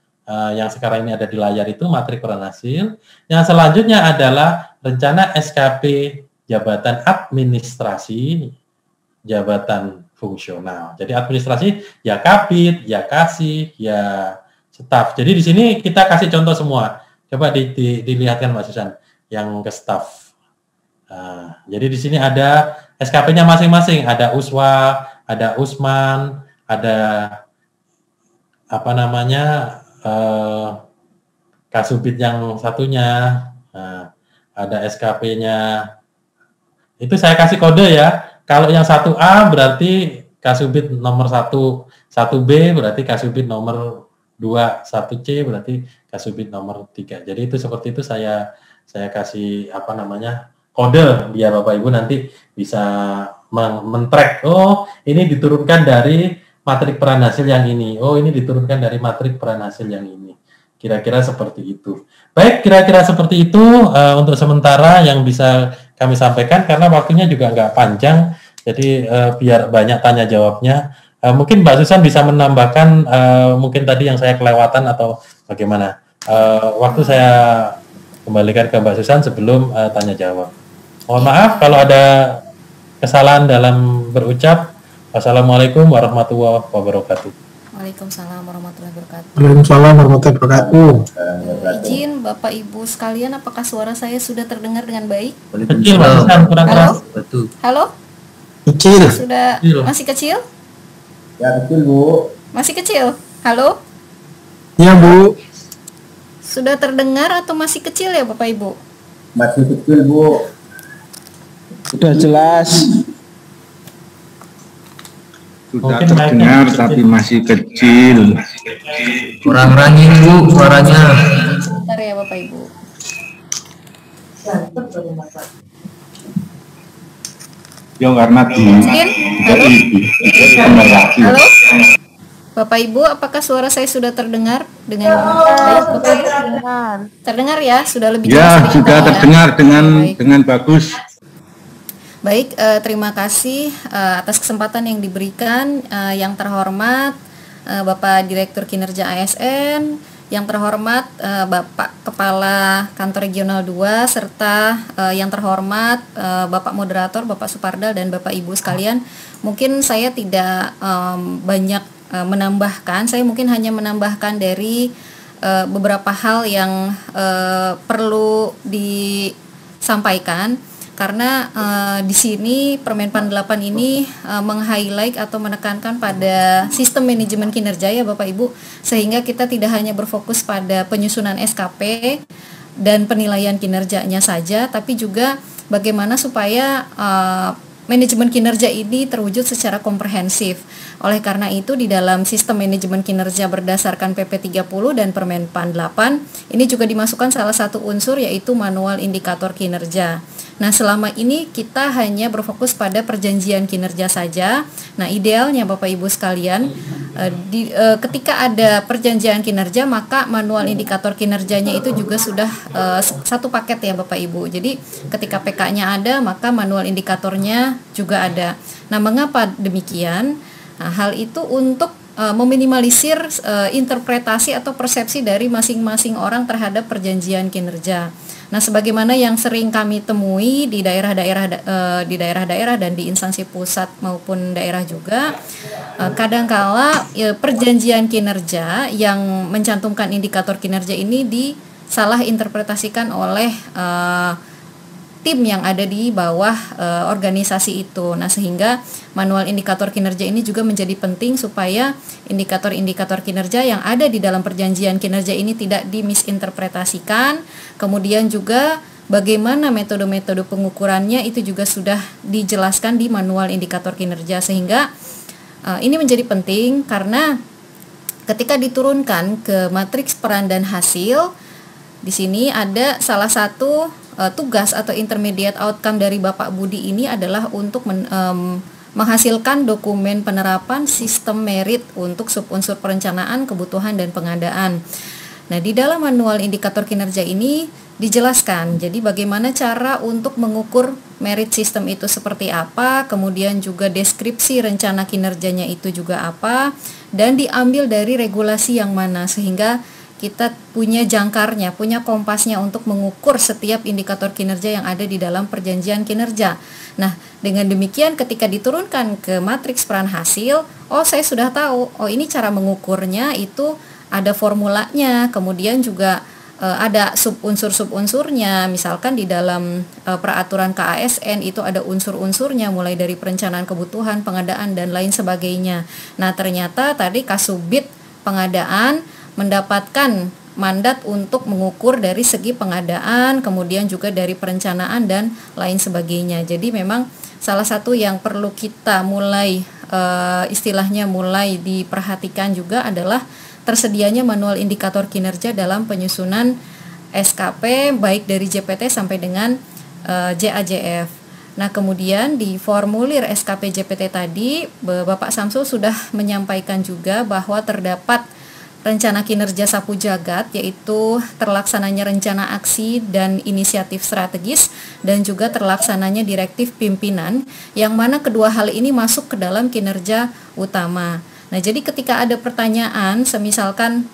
yang sekarang ini ada di layar itu matrik peran hasil. Yang selanjutnya adalah rencana SKP jabatan administrasi, jabatan fungsional. Jadi administrasi ya kapit, ya kasih, ya staf. Jadi di sini kita kasih contoh semua. Coba dilihatkan Mbak Susan yang ke staf. Jadi di sini ada SKP-nya masing-masing, ada Uswa, ada Usman, ada apa namanya Kasubit yang satunya, ada SKP-nya. Itu saya kasih kode ya. Kalau yang 1A berarti Kasubit nomor 1, 1B berarti Kasubit nomor 2, 1C berarti Kasubit nomor 3. Jadi itu seperti itu saya kasih apa namanya kode biar Bapak Ibu nanti bisa men-track. Oh, ini diturunkan dari matrik peran hasil yang ini. Oh, ini diturunkan dari matrik peran hasil yang ini. Kira-kira seperti itu. Baik, kira-kira seperti itu untuk sementara yang bisa kami sampaikan karena waktunya juga nggak panjang. Jadi biar banyak tanya jawabnya. Mungkin Mbak Susan bisa menambahkan mungkin tadi yang saya kelewatan atau bagaimana. Waktu saya kembalikan ke Mbak Susan sebelum tanya jawab. Mohon maaf kalau ada kesalahan dalam berucap. Wassalamualaikum warahmatullahi wabarakatuh. Waalaikumsalam warahmatullahi wabarakatuh. Waalaikumsalam warahmatullahi wabarakatuh. Izin Bapak Ibu sekalian, apakah suara saya sudah terdengar dengan baik? Kecil Mbak Susan, kurang keras. Halo? Kecil. Sudah masih kecil? Ya betul Bu. Masih kecil? Halo? Ya Bu. Sudah terdengar atau masih kecil ya Bapak Ibu? Masih kecil Bu. Sudah jelas. Sudah terdengar tapi masih kecil. Kurang rangin Bu suaranya. Sebentar ya Bapak Ibu. Ya karena di Halo? Bapak Ibu, apakah suara saya sudah terdengar dengan baik? Bapak Ibu? Terdengar ya? Sudah lebih jelas? Ya, sudah terdengar dengan bagus. Baik, terima kasih atas kesempatan yang diberikan. Yang terhormat Bapak Direktur Kinerja ASN, yang terhormat Bapak Kepala Kantor Regional 2, serta yang terhormat Bapak Moderator, Bapak Supardal, dan Bapak Ibu sekalian. Mungkin saya tidak banyak menambahkan, saya mungkin hanya menambahkan dari beberapa hal yang perlu disampaikan. Karena di sini Permenpan 8 ini meng-highlight atau menekankan pada sistem manajemen kinerja ya Bapak Ibu, sehingga kita tidak hanya berfokus pada penyusunan SKP dan penilaian kinerjanya saja, tapi juga bagaimana supaya manajemen kinerja ini terwujud secara komprehensif. Oleh karena itu di dalam sistem manajemen kinerja berdasarkan PP 30 dan Permenpan 8 ini juga dimasukkan salah satu unsur yaitu manual indikator kinerja. Nah, selama ini kita hanya berfokus pada perjanjian kinerja saja. Nah, idealnya Bapak Ibu sekalian, ketika ada perjanjian kinerja, maka manual indikator kinerjanya itu juga sudah satu paket ya Bapak Ibu. Jadi, ketika PK-nya ada, maka manual indikatornya juga ada. Nah, mengapa demikian? Nah, hal itu untuk meminimalisir interpretasi atau persepsi dari masing-masing orang terhadap perjanjian kinerja. Nah, sebagaimana yang sering kami temui di daerah-daerah dan di instansi pusat maupun daerah juga, kadangkala perjanjian kinerja yang mencantumkan indikator kinerja ini disalah interpretasikan oleh tim yang ada di bawah organisasi itu. Nah, sehingga manual indikator kinerja ini juga menjadi penting supaya indikator-indikator kinerja yang ada di dalam perjanjian kinerja ini tidak dimisinterpretasikan. Kemudian juga bagaimana metode-metode pengukurannya itu juga sudah dijelaskan di manual indikator kinerja, sehingga ini menjadi penting karena ketika diturunkan ke matriks peran dan hasil, di sini ada salah satu tugas atau intermediate outcome dari Bapak Budi ini adalah untuk menghasilkan dokumen penerapan sistem merit untuk subunsur perencanaan, kebutuhan, dan pengadaan. Nah, di dalam manual indikator kinerja ini dijelaskan, jadi bagaimana cara untuk mengukur merit sistem itu seperti apa, kemudian juga deskripsi rencana kinerjanya itu juga apa, dan diambil dari regulasi yang mana, sehingga kita punya jangkarnya, punya kompasnya untuk mengukur setiap indikator kinerja yang ada di dalam perjanjian kinerja. Nah, dengan demikian ketika diturunkan ke matriks peran hasil, oh saya sudah tahu, oh ini cara mengukurnya itu ada formulanya, kemudian juga ada subunsur-subunsurnya. Misalkan di dalam peraturan KASN itu ada unsur-unsurnya mulai dari perencanaan kebutuhan, pengadaan dan lain sebagainya. Nah, ternyata tadi Kasubit pengadaan mendapatkan mandat untuk mengukur dari segi pengadaan, kemudian juga dari perencanaan dan lain sebagainya. Jadi memang salah satu yang perlu kita mulai istilahnya mulai diperhatikan juga adalah tersedianya manual indikator kinerja dalam penyusunan SKP baik dari JPT sampai dengan JAJF. Nah, kemudian di formulir SKP JPT tadi Bapak Samsul sudah menyampaikan juga bahwa terdapat rencana kinerja sapu jagat, yaitu terlaksananya rencana aksi dan inisiatif strategis dan juga terlaksananya direktif pimpinan, yang mana kedua hal ini masuk ke dalam kinerja utama. Nah, jadi ketika ada pertanyaan semisalkan,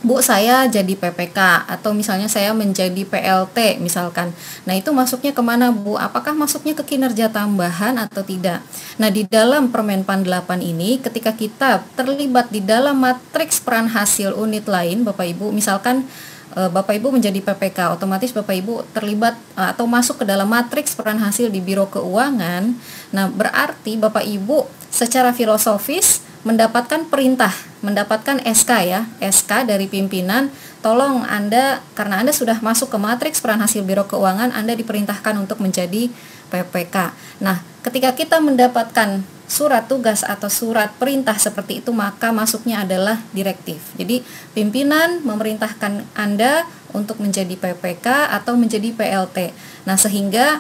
Bu, saya jadi PPK atau misalnya saya menjadi PLT misalkan. Nah, itu masuknya kemana, Bu? Apakah masuknya ke kinerja tambahan atau tidak? Nah, di dalam Permenpan 8 ini ketika kita terlibat di dalam matriks peran hasil unit lain, Bapak Ibu, misalkan Bapak Ibu menjadi PPK, otomatis Bapak Ibu terlibat atau masuk ke dalam matriks peran hasil di Biro Keuangan. Nah, berarti Bapak Ibu secara filosofis mendapatkan perintah, mendapatkan SK ya, SK dari pimpinan, tolong Anda, karena Anda sudah masuk ke matriks peran hasil Biro Keuangan, Anda diperintahkan untuk menjadi PPK. Nah, ketika kita mendapatkan surat tugas atau surat perintah seperti itu, maka masuknya adalah direktif. Jadi, pimpinan memerintahkan Anda untuk menjadi PPK atau menjadi PLT. Nah, sehingga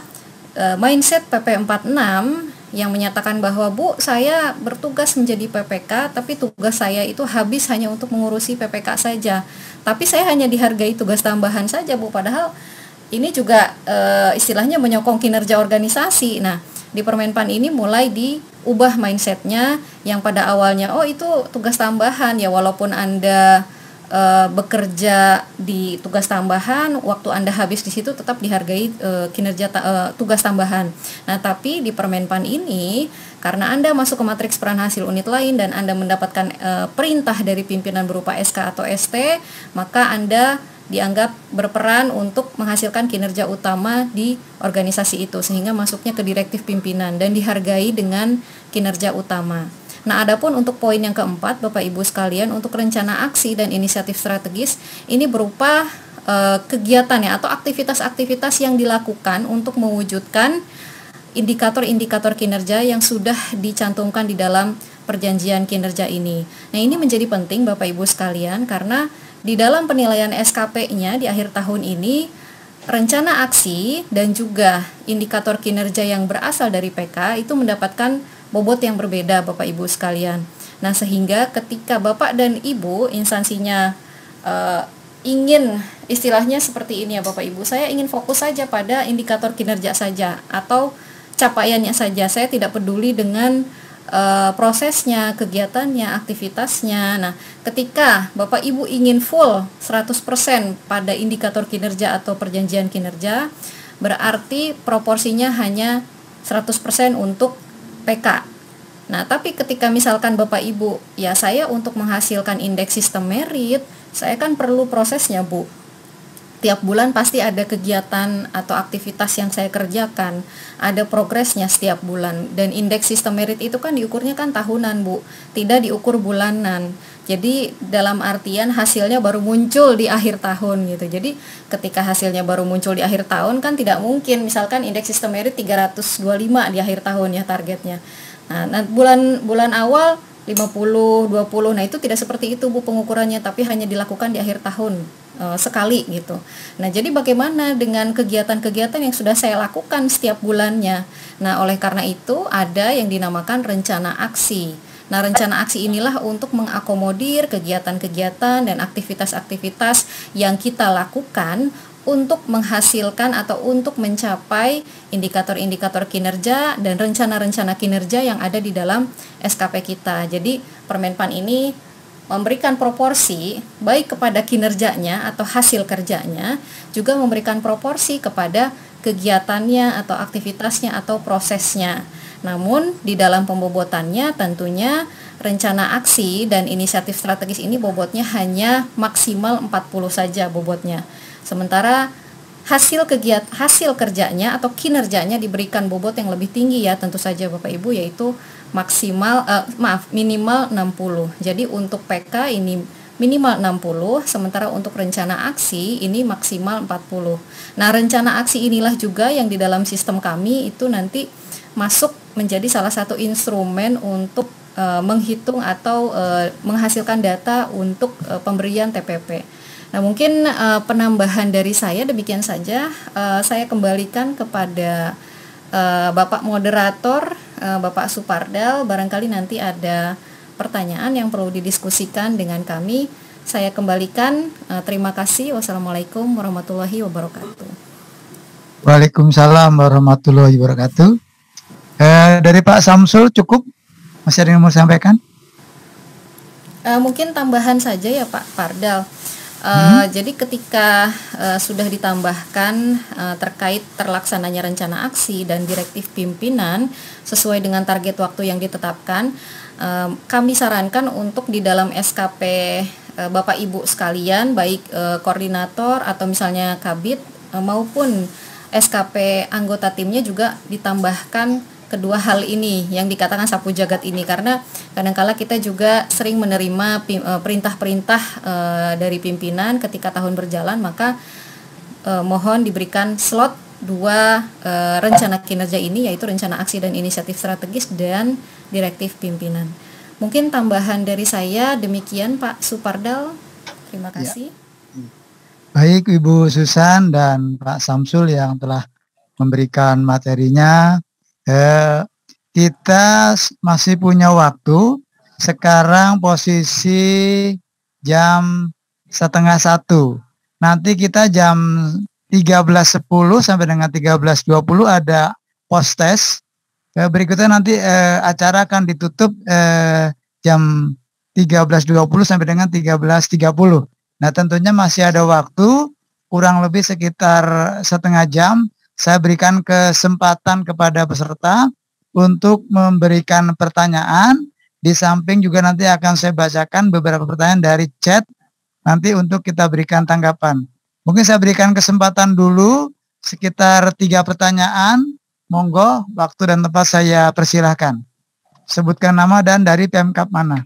mindset PP 46 yang menyatakan bahwa, Bu, saya bertugas menjadi PPK, tapi tugas saya itu habis hanya untuk mengurusi PPK saja. Tapi saya hanya dihargai tugas tambahan saja, Bu. Padahal ini juga istilahnya menyokong kinerja organisasi. Nah, di Permenpan ini mulai diubah mindsetnya yang pada awalnya, oh itu tugas tambahan ya, walaupun Anda bekerja di tugas tambahan, waktu Anda habis di situ tetap dihargai kinerja tugas tambahan. Nah, tapi di Permenpan ini karena Anda masuk ke matriks peran hasil unit lain dan Anda mendapatkan perintah dari pimpinan berupa SK atau ST, maka Anda dianggap berperan untuk menghasilkan kinerja utama di organisasi itu, sehingga masuknya ke direktif pimpinan dan dihargai dengan kinerja utama. Nah, adapun untuk poin yang keempat, Bapak Ibu sekalian, untuk rencana aksi dan inisiatif strategis, ini berupa kegiatan ya, atau aktivitas-aktivitas yang dilakukan untuk mewujudkan indikator-indikator kinerja yang sudah dicantumkan di dalam perjanjian kinerja ini. Nah, ini menjadi penting Bapak Ibu sekalian, karena di dalam penilaian SKP-nya di akhir tahun ini, rencana aksi dan juga indikator kinerja yang berasal dari PK itu mendapatkan bobot yang berbeda Bapak Ibu sekalian. Nah, sehingga ketika Bapak dan Ibu instansinya ingin istilahnya seperti ini ya Bapak Ibu, saya ingin fokus saja pada indikator kinerja saja atau capaiannya saja, saya tidak peduli dengan prosesnya, kegiatannya, aktivitasnya. Nah, ketika Bapak Ibu ingin full 100% pada indikator kinerja atau perjanjian kinerja, berarti proporsinya hanya 100% untuk PK. Nah, tapi ketika misalkan Bapak Ibu, ya saya untuk menghasilkan indeks sistem merit, saya kan perlu prosesnya, Bu. Tiap bulan pasti ada kegiatan atau aktivitas yang saya kerjakan, ada progresnya setiap bulan, dan indeks sistem merit itu kan diukurnya kan tahunan, Bu, tidak diukur bulanan. Jadi dalam artian hasilnya baru muncul di akhir tahun gitu. Jadi ketika hasilnya baru muncul di akhir tahun kan tidak mungkin misalkan indeks sistem merit 325 di akhir tahun ya targetnya. Nah, bulan awal 50, 20. Nah, itu tidak seperti itu Bu pengukurannya, tapi hanya dilakukan di akhir tahun sekali gitu. Nah, jadi bagaimana dengan kegiatan-kegiatan yang sudah saya lakukan setiap bulannya? Nah, oleh karena itu ada yang dinamakan rencana aksi. Nah, rencana aksi inilah untuk mengakomodir kegiatan-kegiatan dan aktivitas-aktivitas yang kita lakukan untuk menghasilkan atau untuk mencapai indikator-indikator kinerja dan rencana-rencana kinerja yang ada di dalam SKP kita. Jadi, Permenpan ini memberikan proporsi baik kepada kinerjanya atau hasil kerjanya, juga memberikan proporsi kepada kegiatannya atau aktivitasnya atau prosesnya. Namun di dalam pembobotannya tentunya rencana aksi dan inisiatif strategis ini bobotnya hanya maksimal 40 saja bobotnya. Sementara hasil kerjanya atau kinerjanya diberikan bobot yang lebih tinggi ya tentu saja Bapak Ibu, yaitu minimal 60. Jadi untuk PK ini minimal 60, sementara untuk rencana aksi ini maksimal 40. Nah, rencana aksi inilah juga yang di dalam sistem kami itu nanti masuk menjadi salah satu instrumen untuk menghitung atau menghasilkan data untuk pemberian TPP. Nah, mungkin penambahan dari saya demikian saja. Saya kembalikan kepada Bapak Moderator, Bapak Supardal. Barangkali nanti ada pertanyaan yang perlu didiskusikan dengan kami. Saya kembalikan. Terima kasih. Wassalamualaikum warahmatullahi wabarakatuh. Waalaikumsalam warahmatullahi wabarakatuh. Dari Pak Samsul cukup? Masih ada yang mau sampaikan? Mungkin tambahan saja ya Pak Pardal. Jadi ketika sudah ditambahkan terkait terlaksananya rencana aksi dan direktif pimpinan sesuai dengan target waktu yang ditetapkan, kami sarankan untuk di dalam SKP Bapak Ibu sekalian, baik koordinator atau misalnya kabid maupun SKP anggota timnya juga ditambahkan kedua hal ini yang dikatakan sapu jagat ini, karena kadangkala kita juga sering menerima perintah-perintah dari pimpinan ketika tahun berjalan, maka mohon diberikan slot dua rencana kinerja ini, yaitu rencana aksi dan inisiatif strategis dan direktif pimpinan. Mungkin tambahan dari saya demikian Pak Supardal. Terima kasih. Baik Ibu Susan dan Pak Samsul yang telah memberikan materinya. Kita masih punya waktu. Sekarang posisi jam 12:30. Nanti kita jam 13:10 sampai dengan 13:20 ada post test. Berikutnya nanti acara akan ditutup jam 13:20 sampai dengan 13:30. Nah, tentunya masih ada waktu kurang lebih sekitar setengah jam. Saya berikan kesempatan kepada peserta untuk memberikan pertanyaan. Di samping juga nanti akan saya bacakan beberapa pertanyaan dari chat nanti untuk kita berikan tanggapan. Mungkin saya berikan kesempatan dulu sekitar 3 pertanyaan. Monggo, waktu dan tempat saya persilahkan. Sebutkan nama dan dari Pemkab mana.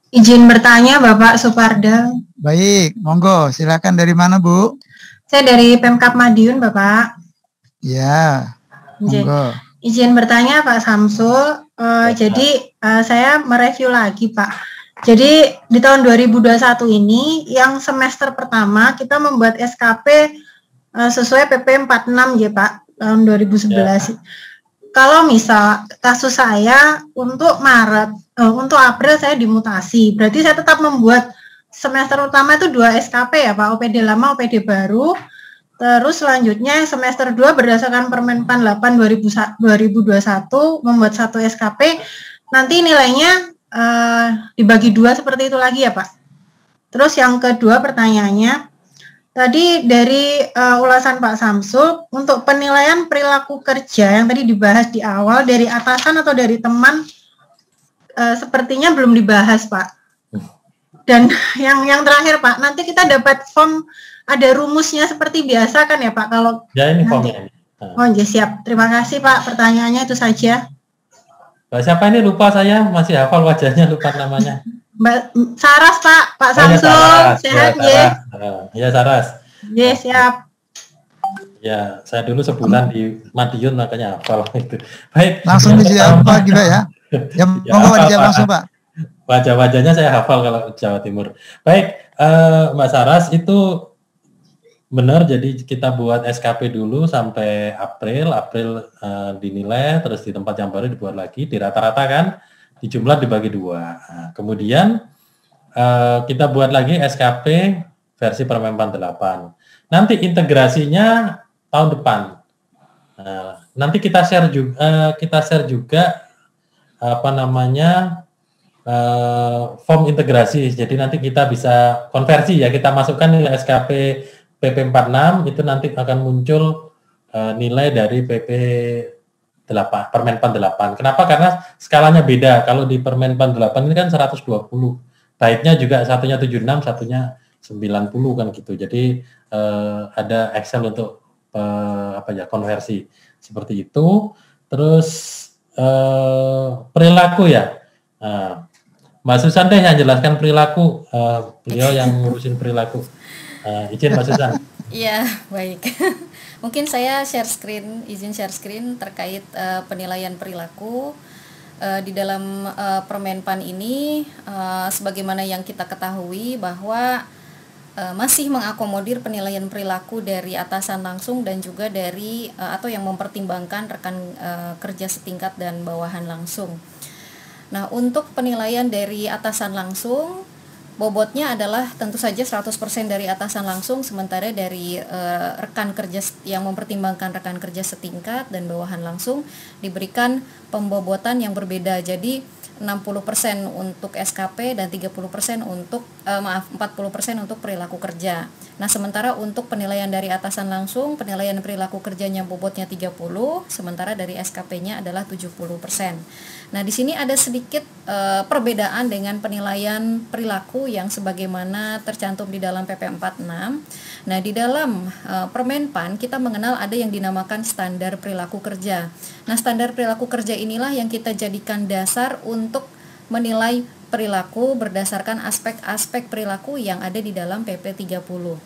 Izin bertanya Bapak Supardal. Baik, monggo, silakan. Dari mana Bu? Saya dari Pemkab Madiun Bapak. Ya, monggo. Izin bertanya Pak Samsul. Jadi saya mereview lagi Pak. Jadi di tahun 2021 ini yang semester pertama kita membuat SKP sesuai PP 46 ya Pak tahun 2011. Kalau misal kasus saya untuk Maret, untuk April saya dimutasi, berarti saya tetap membuat semester utama itu 2 SKP ya Pak, OPD lama, OPD baru. Terus selanjutnya semester 2 berdasarkan Permenpan 8 2021 membuat 1 SKP, nanti nilainya dibagi 2 seperti itu lagi ya Pak. Terus yang kedua pertanyaannya, tadi dari ulasan Pak Samsul, untuk penilaian perilaku kerja yang tadi dibahas di awal, dari atasan atau dari teman, sepertinya belum dibahas Pak. Dan yang terakhir Pak, nanti kita dapat form, ada rumusnya seperti biasa kan ya Pak? Kalau ya ini formnya. Oh ya siap, terima kasih Pak, pertanyaannya itu saja. Mbak siapa ini, lupa saya, masih hafal wajahnya, lupa namanya. Mbak Saras Pak Samsul, sehat ya? Ya Saras. Ya siap. Ya, saya dulu sebulan di Madiun makanya hafal itu. Baik. Langsung dijawab Pak juga ya. Ya monggo dijawab langsung Pak. Wajah-wajahnya saya hafal kalau Jawa Timur. Baik, Mbak Saras itu benar, jadi kita buat SKP dulu sampai April dinilai, terus di tempat yang baru dibuat lagi, dirata-ratakan, dijumlah dibagi 2. Nah, kemudian kita buat lagi SKP versi Permenpan 8. Nanti integrasinya tahun depan. Nah, nanti kita share juga apa namanya form integrasi. Jadi nanti kita bisa konversi ya, kita masukkan nilai SKP PP 46 itu nanti akan muncul nilai dari PP 8, Permenpan 8. Kenapa? Karena skalanya beda. Kalau di Permenpan 8 ini kan 120. Baiknya juga satunya 76, satunya 90 kan gitu. Jadi ada Excel untuk konversi seperti itu. Terus perilaku ya. Mbak Susan deh yang jelaskan perilaku. Beliau yang ngurusin perilaku. Izin Mbak Susan. Iya, baik. Mungkin saya izin share screen terkait penilaian perilaku di dalam Permenpan ini, sebagaimana yang kita ketahui bahwa masih mengakomodir penilaian perilaku dari atasan langsung dan juga dari atau yang mempertimbangkan rekan kerja setingkat dan bawahan langsung. Nah, untuk penilaian dari atasan langsung, bobotnya adalah tentu saja 100% dari atasan langsung, sementara dari rekan kerja yang mempertimbangkan rekan kerja setingkat dan bawahan langsung diberikan pembobotan yang berbeda. Jadi 60% untuk SKP dan 30% untuk 40% untuk perilaku kerja. Nah, sementara untuk penilaian dari atasan langsung, penilaian perilaku kerjanya bobotnya 30, sementara dari SKP-nya adalah 70%. Nah, di sini ada sedikit perbedaan dengan penilaian perilaku yang sebagaimana tercantum di dalam PP 46. Nah, di dalam Permenpan kita mengenal ada yang dinamakan standar perilaku kerja. Nah, standar perilaku kerja inilah yang kita jadikan dasar untuk menilai perilaku berdasarkan aspek-aspek perilaku yang ada di dalam PP 30.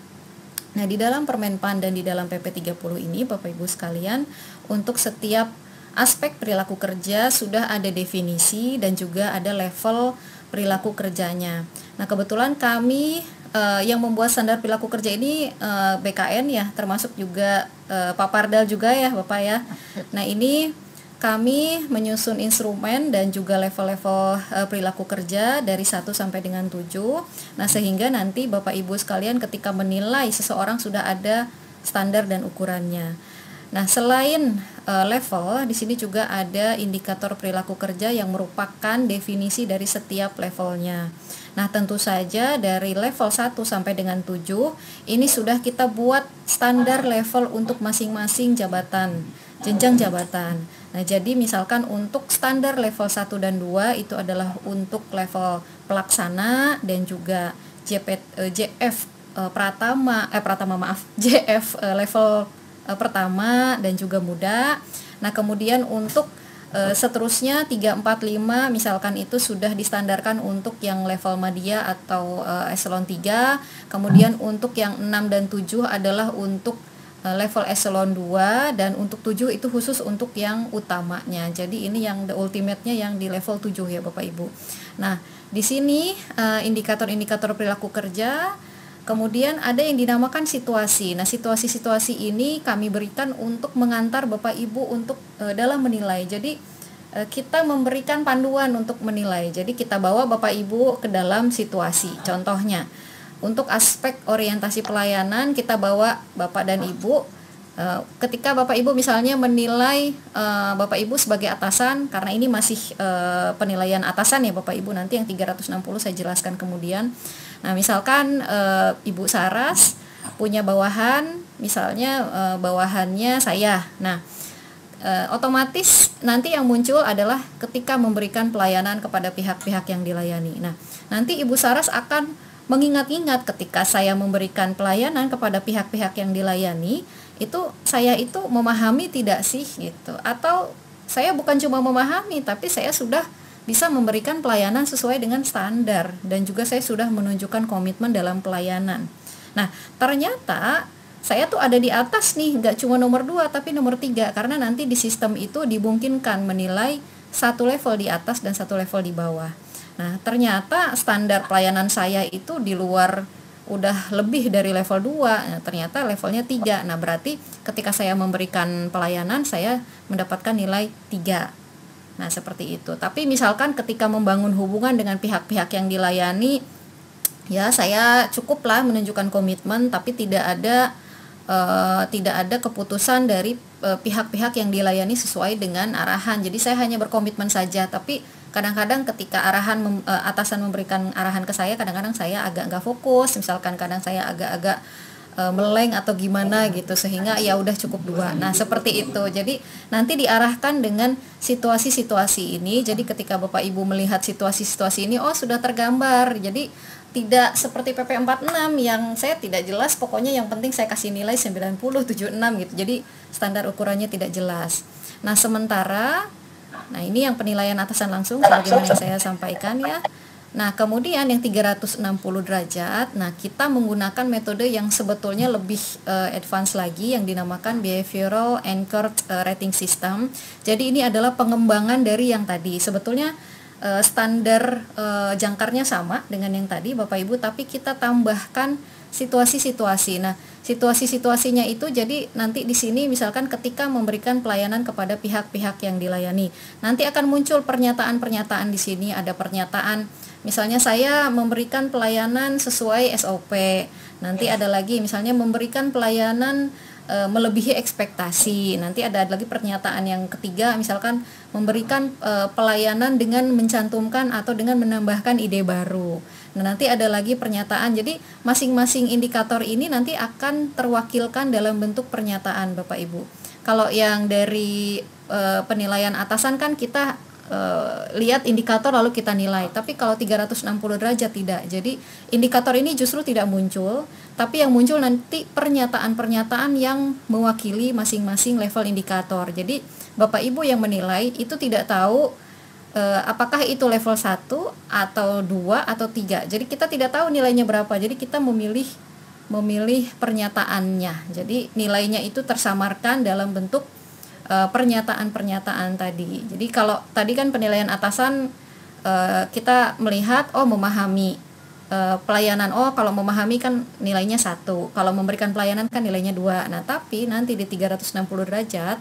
Nah, di dalam Permenpan dan di dalam PP 30 ini Bapak Ibu sekalian, untuk setiap aspek perilaku kerja sudah ada definisi dan juga ada level perilaku kerjanya. Nah, kebetulan kami yang membuat standar perilaku kerja ini BKN ya, termasuk juga Pak Pardal juga ya Bapak ya. Nah, ini kami menyusun instrumen dan juga level-level perilaku kerja dari 1 sampai dengan 7. Nah, sehingga nanti Bapak Ibu sekalian ketika menilai seseorang sudah ada standar dan ukurannya. Nah, selain level, di sini juga ada indikator perilaku kerja yang merupakan definisi dari setiap levelnya. Nah, tentu saja dari level 1 sampai dengan 7, ini sudah kita buat standar level untuk masing-masing jabatan, jenjang jabatan. Nah, jadi misalkan untuk standar level 1 dan 2 itu adalah untuk level pelaksana dan juga JF JF level pertama dan juga muda. Nah, kemudian untuk seterusnya 3, 4, 5 misalkan itu sudah distandarkan untuk yang level media atau eselon 3. Kemudian untuk yang 6 dan 7 adalah untuk level eselon 2, dan untuk 7 itu khusus untuk yang utamanya. Jadi ini yang the ultimate-nya yang di level 7 ya Bapak Ibu. Nah, di sini indikator-indikator perilaku kerja. Kemudian ada yang dinamakan situasi. Nah, situasi-situasi ini kami berikan untuk mengantar Bapak Ibu untuk dalam menilai. Jadi kita memberikan panduan untuk menilai. Jadi kita bawa Bapak Ibu ke dalam situasi. Contohnya, untuk aspek orientasi pelayanan kita bawa Bapak dan Ibu. Ketika Bapak Ibu misalnya menilai Bapak Ibu sebagai atasan, karena ini masih penilaian atasan ya Bapak Ibu, nanti yang 360 saya jelaskan kemudian. Nah, misalkan Ibu Saras punya bawahan, misalnya bawahannya saya. Nah, otomatis nanti yang muncul adalah ketika memberikan pelayanan kepada pihak-pihak yang dilayani. Nah, nanti Ibu Saras akan mengingat-ingat ketika saya memberikan pelayanan kepada pihak-pihak yang dilayani, itu saya itu memahami tidak sih gitu, atau saya bukan cuma memahami tapi saya sudah bisa memberikan pelayanan sesuai dengan standar dan juga saya sudah menunjukkan komitmen dalam pelayanan. Nah, ternyata saya tuh ada di atas nih, nggak cuma nomor 2 tapi nomor 3, karena nanti di sistem itu dimungkinkan menilai satu level di atas dan satu level di bawah. Nah, ternyata standar pelayanan saya itu di luar, udah lebih dari level 2, nah, ternyata levelnya 3. Nah, berarti ketika saya memberikan pelayanan saya mendapatkan nilai 3. Nah, seperti itu. Tapi misalkan ketika membangun hubungan dengan pihak-pihak yang dilayani, ya saya cukuplah menunjukkan komitmen, tapi tidak ada keputusan dari pihak-pihak yang dilayani sesuai dengan arahan. Jadi saya hanya berkomitmen saja, tapi kadang-kadang ketika atasan memberikan arahan ke saya, kadang-kadang saya agak nggak fokus. Misalkan kadang saya agak-agak meleng atau gimana gitu, sehingga ya udah cukup 2. Nah seperti itu. Jadi nanti diarahkan dengan situasi-situasi ini. Jadi ketika Bapak Ibu melihat situasi-situasi ini, oh sudah tergambar. Jadi tidak seperti PP 46 yang saya tidak jelas, pokoknya yang penting saya kasih nilai 90, 76 gitu. Jadi standar ukurannya tidak jelas. Nah sementara, nah ini yang penilaian atasan langsung sebagaimana yang saya sampaikan ya. Nah kemudian yang 360 derajat, nah kita menggunakan metode yang sebetulnya lebih advance lagi yang dinamakan Behavioral Anchored Rating System. Jadi ini adalah pengembangan dari yang tadi. Sebetulnya standar jangkarnya sama dengan yang tadi Bapak Ibu, tapi kita tambahkan situasi-situasi. Nah situasi-situasinya itu jadi nanti di sini misalkan ketika memberikan pelayanan kepada pihak-pihak yang dilayani, nanti akan muncul pernyataan-pernyataan di sini. Ada pernyataan misalnya saya memberikan pelayanan sesuai SOP. Nanti ada lagi misalnya memberikan pelayanan melebihi ekspektasi. Nanti ada lagi pernyataan yang ketiga misalkan memberikan pelayanan dengan mencantumkan atau dengan menambahkan ide baru. Nah, nanti ada lagi pernyataan. Jadi masing-masing indikator ini nanti akan terwakilkan dalam bentuk pernyataan Bapak Ibu. Kalau yang dari penilaian atasan kan kita lihat indikator lalu kita nilai, tapi kalau 360 derajat tidak. Jadi indikator ini justru tidak muncul, tapi yang muncul nanti pernyataan-pernyataan yang mewakili masing-masing level indikator. Jadi Bapak Ibu yang menilai itu tidak tahu apakah itu level 1 atau 2 atau 3. Jadi kita tidak tahu nilainya berapa. Jadi kita memilih pernyataannya. Jadi nilainya itu tersamarkan dalam bentuk pernyataan-pernyataan tadi. Jadi kalau tadi kan penilaian atasan kita melihat memahami pelayanan, kalau memahami kan nilainya 1, kalau memberikan pelayanan kan nilainya 2. Nah tapi nanti di 360 derajat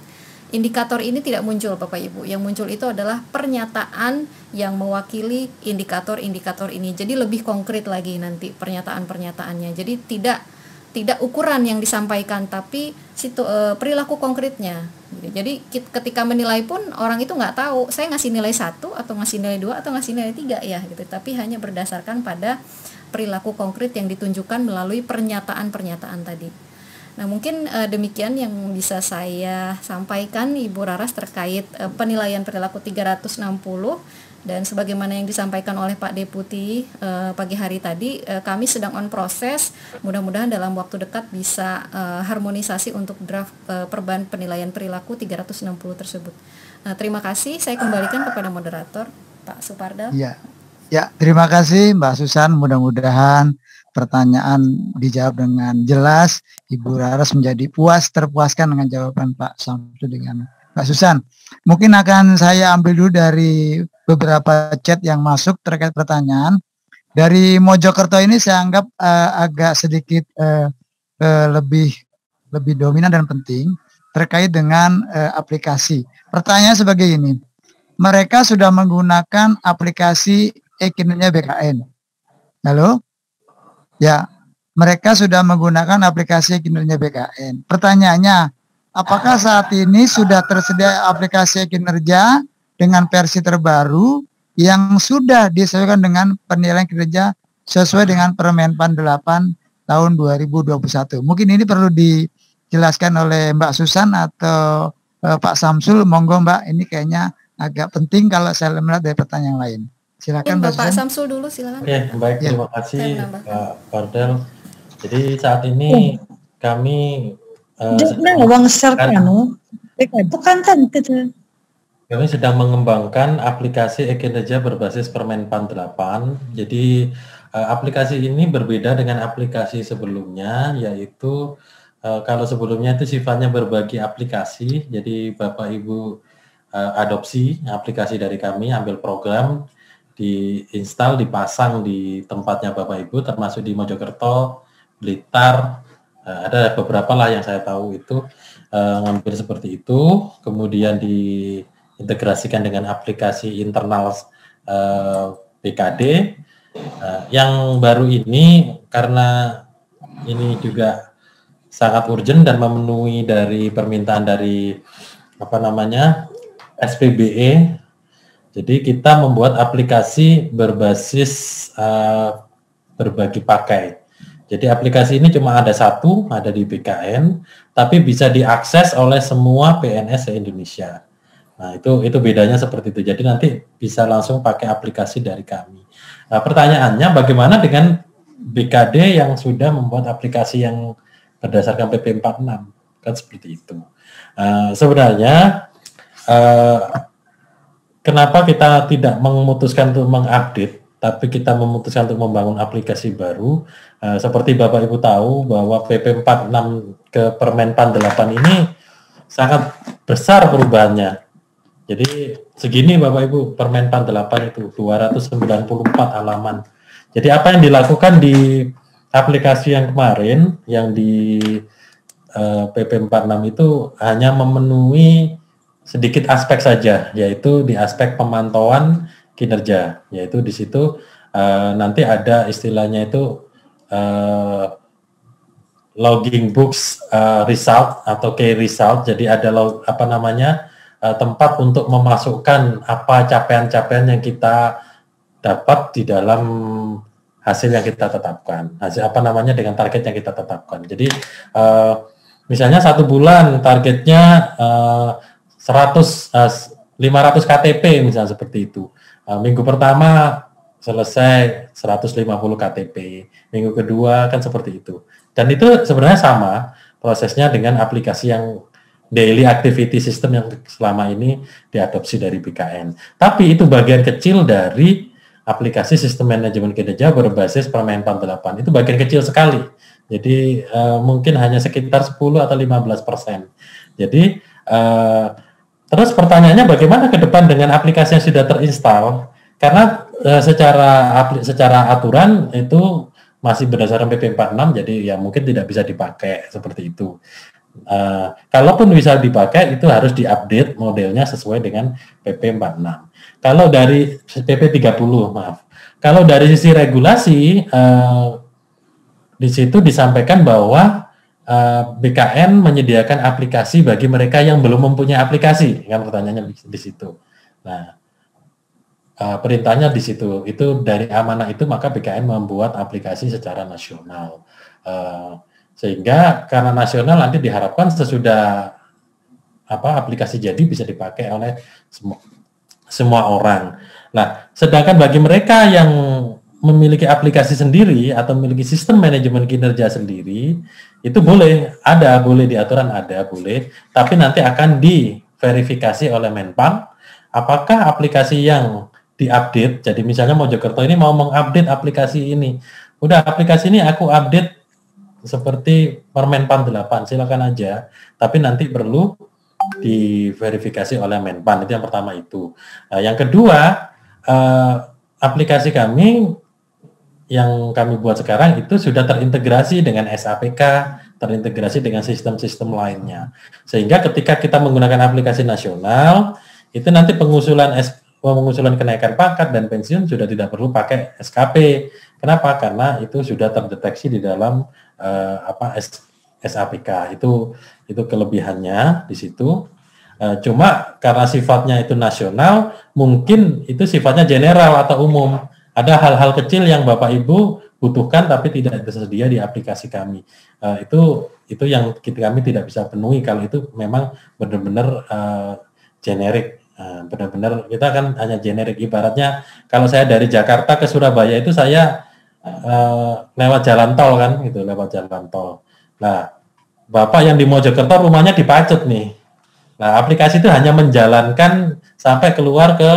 indikator ini tidak muncul Bapak Ibu. Yang muncul itu adalah pernyataan yang mewakili indikator-indikator ini. Jadi lebih konkret lagi nanti pernyataan-pernyataannya. Jadi tidak ukuran yang disampaikan, tapi perilaku konkretnya. Jadi ketika menilai pun orang itu nggak tahu saya ngasih nilai 1 atau ngasih nilai 2 atau ngasih nilai 3 ya gitu, tapi hanya berdasarkan pada perilaku konkret yang ditunjukkan melalui pernyataan-pernyataan tadi. Nah mungkin demikian yang bisa saya sampaikan Ibu Raras terkait penilaian perilaku 360. Dan sebagaimana yang disampaikan oleh Pak Deputi pagi hari tadi, kami sedang on proses, mudah-mudahan dalam waktu dekat bisa harmonisasi untuk draft perubahan penilaian perilaku 360 tersebut. Terima kasih, saya kembalikan kepada moderator Pak Supardal. Ya, terima kasih Mbak Susan, mudah-mudahan pertanyaan dijawab dengan jelas, Ibu Raras menjadi terpuaskan dengan jawaban Pak Samsul dengan Mbak Susan. Mungkin akan saya ambil dulu dari beberapa chat yang masuk terkait pertanyaan. Dari Mojokerto ini saya anggap agak sedikit lebih dominan dan penting terkait dengan aplikasi. Pertanyaan sebagai ini, mereka sudah menggunakan aplikasi e-kinerja BKN. Halo? Ya, mereka sudah menggunakan aplikasi kinerja BKN. Pertanyaannya, apakah saat ini sudah tersedia aplikasi kinerja dengan versi terbaru yang sudah disesuaikan dengan penilaian kinerja sesuai dengan Permenpan 8 tahun 2021? Mungkin ini perlu dijelaskan oleh Mbak Susan atau Pak Samsul. Monggo Mbak, ini kayaknya agak penting kalau saya melihat dari pertanyaan lain. Silakan Mbak Pak Samsul dulu, silakan. Oke, baik, terima kasih Pak Fardel. Jadi saat ini kami kami sedang mengembangkan aplikasi e-kinerja berbasis Permenpan 8. Jadi aplikasi ini berbeda dengan aplikasi sebelumnya, yaitu kalau sebelumnya itu sifatnya berbagi aplikasi. Jadi Bapak Ibu adopsi aplikasi dari kami, ambil program, diinstal, dipasang di tempatnya Bapak Ibu, termasuk di Mojokerto, Blitar, ada beberapa lah yang saya tahu itu ngambil seperti itu, kemudian diintegrasikan dengan aplikasi internal BKD. Yang baru ini karena ini juga sangat urgent dan memenuhi dari permintaan dari SPBE. Jadi kita membuat aplikasi berbasis berbagi pakai. Jadi aplikasi ini cuma ada satu, ada di BKN, tapi bisa diakses oleh semua PNS se-Indonesia. Nah, itu bedanya seperti itu. Jadi nanti bisa langsung pakai aplikasi dari kami. Nah, pertanyaannya bagaimana dengan BKD yang sudah membuat aplikasi yang berdasarkan PP 46? Kan seperti itu. Sebenarnya kenapa kita tidak memutuskan untuk mengupdate, tapi kita memutuskan untuk membangun aplikasi baru? Seperti Bapak Ibu tahu bahwa PP 46 ke Permenpan 8 ini sangat besar perubahannya. Jadi segini Bapak Ibu, Permenpan 8 itu 294 halaman. Jadi apa yang dilakukan di aplikasi yang kemarin, yang di PP 46 itu hanya memenuhi sedikit aspek saja, yaitu di aspek pemantauan kinerja, yaitu di situ nanti ada istilahnya itu logging books result atau key result. Jadi ada tempat untuk memasukkan apa capaian-capaian yang kita dapat di dalam hasil yang kita tetapkan, dengan target yang kita tetapkan. Jadi misalnya 1 bulan targetnya 500 KTP misalnya seperti itu. Minggu pertama selesai 150 KTP, minggu kedua kan seperti itu. Dan itu sebenarnya sama prosesnya dengan aplikasi yang daily activity system yang selama ini diadopsi dari BKN. Tapi itu bagian kecil dari aplikasi sistem manajemen kinerja berbasis Permenpan 8. Itu bagian kecil sekali. Jadi mungkin hanya sekitar 10 atau 15%. Jadi terus pertanyaannya bagaimana ke depan dengan aplikasi yang sudah terinstall? Karena secara aturan itu masih berdasarkan PP 46, jadi ya mungkin tidak bisa dipakai seperti itu. Kalaupun bisa dipakai, itu harus diupdate modelnya sesuai dengan PP 46. Kalau dari PP 30, maaf. Kalau dari sisi regulasi, di situ disampaikan bahwa BKN menyediakan aplikasi bagi mereka yang belum mempunyai aplikasi, kan pertanyaannya di situ. Nah, perintahnya di situ, itu dari amanah itu maka BKN membuat aplikasi secara nasional. Sehingga karena nasional nanti diharapkan sesudah aplikasi jadi bisa dipakai oleh semua orang. Nah, sedangkan bagi mereka yang memiliki aplikasi sendiri atau memiliki sistem manajemen kinerja sendiri, itu boleh di aturan boleh, tapi nanti akan diverifikasi oleh Menpan apakah aplikasi yang diupdate. Jadi misalnya Mojokerto ini mau mengupdate aplikasi ini. Udah, aplikasi ini aku update seperti Permenpan 8, silakan aja. Tapi nanti perlu diverifikasi oleh Menpan. Itu yang pertama itu. Nah, yang kedua, aplikasi kami yang kami buat sekarang itu sudah terintegrasi dengan SAPK, terintegrasi dengan sistem-sistem lainnya. Sehingga ketika kita menggunakan aplikasi nasional, itu nanti pengusulan kenaikan pangkat dan pensiun sudah tidak perlu pakai SKP. Kenapa? Karena itu sudah terdeteksi di dalam SAPK. Itu kelebihannya di situ. Cuma karena sifatnya itu nasional, mungkin itu sifatnya general atau umum. Ada hal-hal kecil yang Bapak Ibu butuhkan tapi tidak tersedia di aplikasi kami. Itu yang kami tidak bisa penuhi kalau itu memang benar-benar generik. Benar-benar kita kan hanya generik. Ibaratnya kalau saya dari Jakarta ke Surabaya itu saya lewat jalan tol kan, gitu, lewat jalan tol. Nah, Bapak yang di Mojokerto rumahnya di Pacet nih. Nah, aplikasi itu hanya menjalankan sampai keluar ke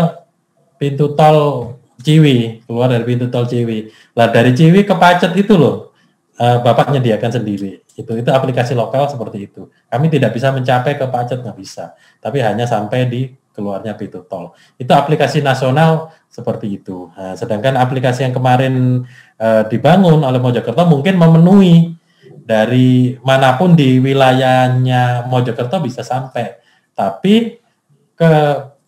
pintu tol Ciwi, keluar dari pintu tol Ciwi. Lah dari Ciwi ke Pacet itu loh, Bapak menyediakan sendiri. Itu aplikasi lokal seperti itu. Kami tidak bisa mencapai ke Pacet, nggak bisa. Tapi hanya sampai di keluarnya pintu tol. Itu aplikasi nasional seperti itu. Nah, sedangkan aplikasi yang kemarin dibangun oleh Mojokerto mungkin memenuhi dari manapun di wilayahnya Mojokerto bisa sampai. Tapi ke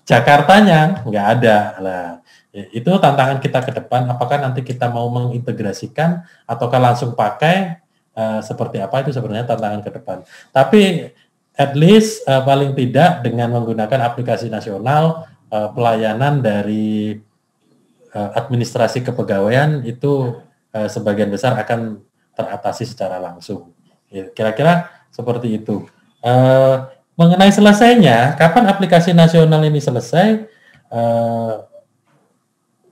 Jakartanya nggak ada. Nah, itu tantangan kita ke depan. Apakah nanti kita mau mengintegrasikan ataukah langsung pakai seperti apa, itu sebenarnya tantangan ke depan. Tapi at least paling tidak dengan menggunakan aplikasi nasional, pelayanan dari administrasi kepegawaian itu sebagian besar akan teratasi secara langsung. Ya, kira-kira seperti itu. Mengenai selesainya, kapan aplikasi nasional ini selesai?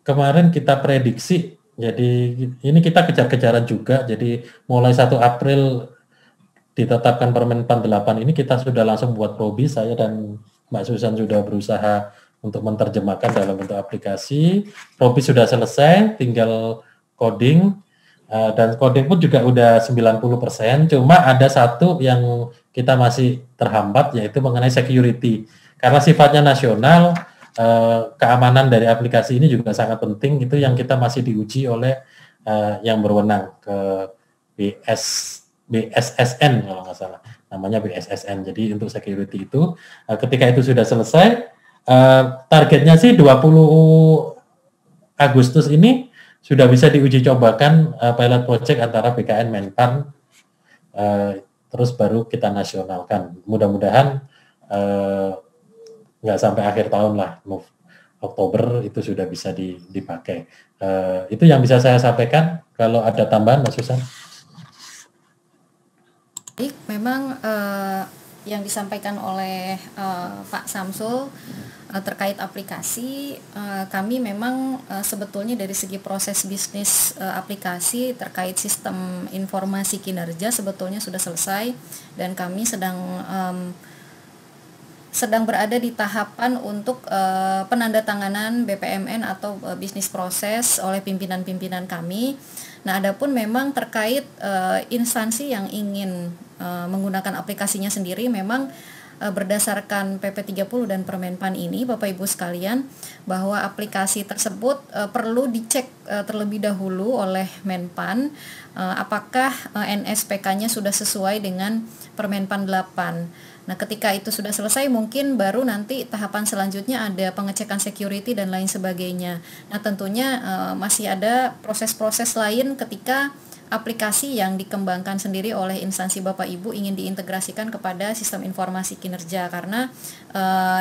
Kemarin kita prediksi, jadi ini kita kejar-kejaran juga, jadi mulai 1 April ditetapkan Permenpan 8 ini kita sudah langsung buat probi, saya dan Mbak Susan sudah berusaha untuk menerjemahkan dalam bentuk aplikasi. Probi sudah selesai, tinggal coding, dan coding pun juga udah 90%, cuma ada satu yang kita masih terhambat, yaitu mengenai security. Karena sifatnya nasional, keamanan dari aplikasi ini juga sangat penting, itu yang kita masih diuji oleh yang berwenang ke BSSN kalau nggak salah, namanya BSSN. Jadi untuk security itu, ketika itu sudah selesai, targetnya sih 20 Agustus ini sudah bisa diuji cobakan pilot project antara BKN Menpan, terus baru kita nasionalkan. Mudah-mudahan nggak sampai akhir tahun lah, Oktober itu sudah bisa dipakai. Itu yang bisa saya sampaikan. Kalau ada tambahan, Mbak Susan. Baik, memang yang disampaikan oleh Pak Samsul terkait aplikasi, kami memang sebetulnya dari segi proses bisnis aplikasi terkait sistem informasi kinerja sebetulnya sudah selesai, dan kami sedang berada di tahapan untuk penandatanganan BPMN atau bisnis proses oleh pimpinan-pimpinan kami. Nah, adapun memang terkait instansi yang ingin menggunakan aplikasinya sendiri, memang berdasarkan PP 30 dan Permenpan ini, Bapak Ibu sekalian, bahwa aplikasi tersebut perlu dicek terlebih dahulu oleh Menpan apakah NSPK-nya sudah sesuai dengan Permenpan 8. Nah, ketika itu sudah selesai, mungkin baru nanti tahapan selanjutnya ada pengecekan security dan lain sebagainya. Nah, tentunya masih ada proses-proses lain ketika aplikasi yang dikembangkan sendiri oleh instansi Bapak Ibu ingin diintegrasikan kepada sistem informasi kinerja, karena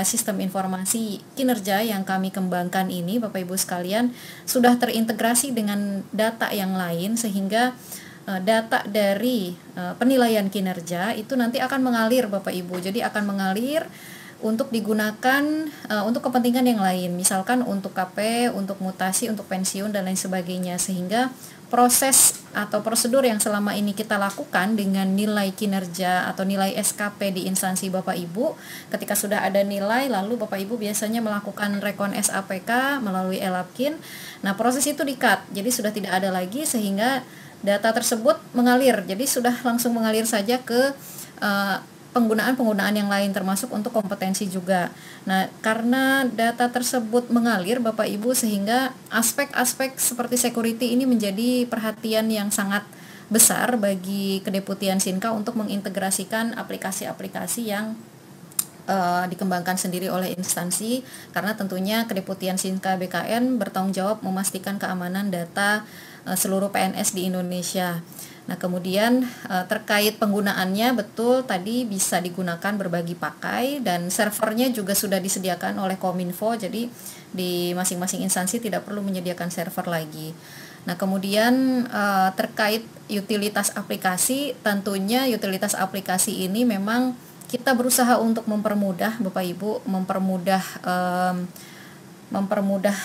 sistem informasi kinerja yang kami kembangkan ini, Bapak Ibu sekalian, sudah terintegrasi dengan data yang lain, sehingga data dari penilaian kinerja itu nanti akan mengalir, Bapak Ibu. Jadi akan mengalir untuk digunakan untuk kepentingan yang lain, misalkan untuk KP, untuk mutasi, untuk pensiun dan lain sebagainya, sehingga proses atau prosedur yang selama ini kita lakukan dengan nilai kinerja atau nilai SKP di instansi Bapak Ibu, ketika sudah ada nilai, lalu Bapak Ibu biasanya melakukan rekon SAPK melalui ELAPKIN. Nah, proses itu di-cut, jadi sudah tidak ada lagi, sehingga data tersebut mengalir, jadi sudah langsung mengalir saja ke penggunaan yang lain, termasuk untuk kompetensi juga. Nah, karena data tersebut mengalir, Bapak Ibu, sehingga aspek-aspek seperti security ini menjadi perhatian yang sangat besar bagi Kedeputian Sinka untuk mengintegrasikan aplikasi-aplikasi yang dikembangkan sendiri oleh instansi, karena tentunya Kedeputian Sinka BKN bertanggung jawab memastikan keamanan data seluruh PNS di Indonesia. Nah, kemudian terkait penggunaannya, betul tadi bisa digunakan berbagi pakai, dan servernya juga sudah disediakan oleh Kominfo, jadi di masing-masing instansi tidak perlu menyediakan server lagi. Nah, kemudian terkait utilitas aplikasi, tentunya utilitas aplikasi ini memang kita berusaha untuk mempermudah, Bapak Ibu, mempermudah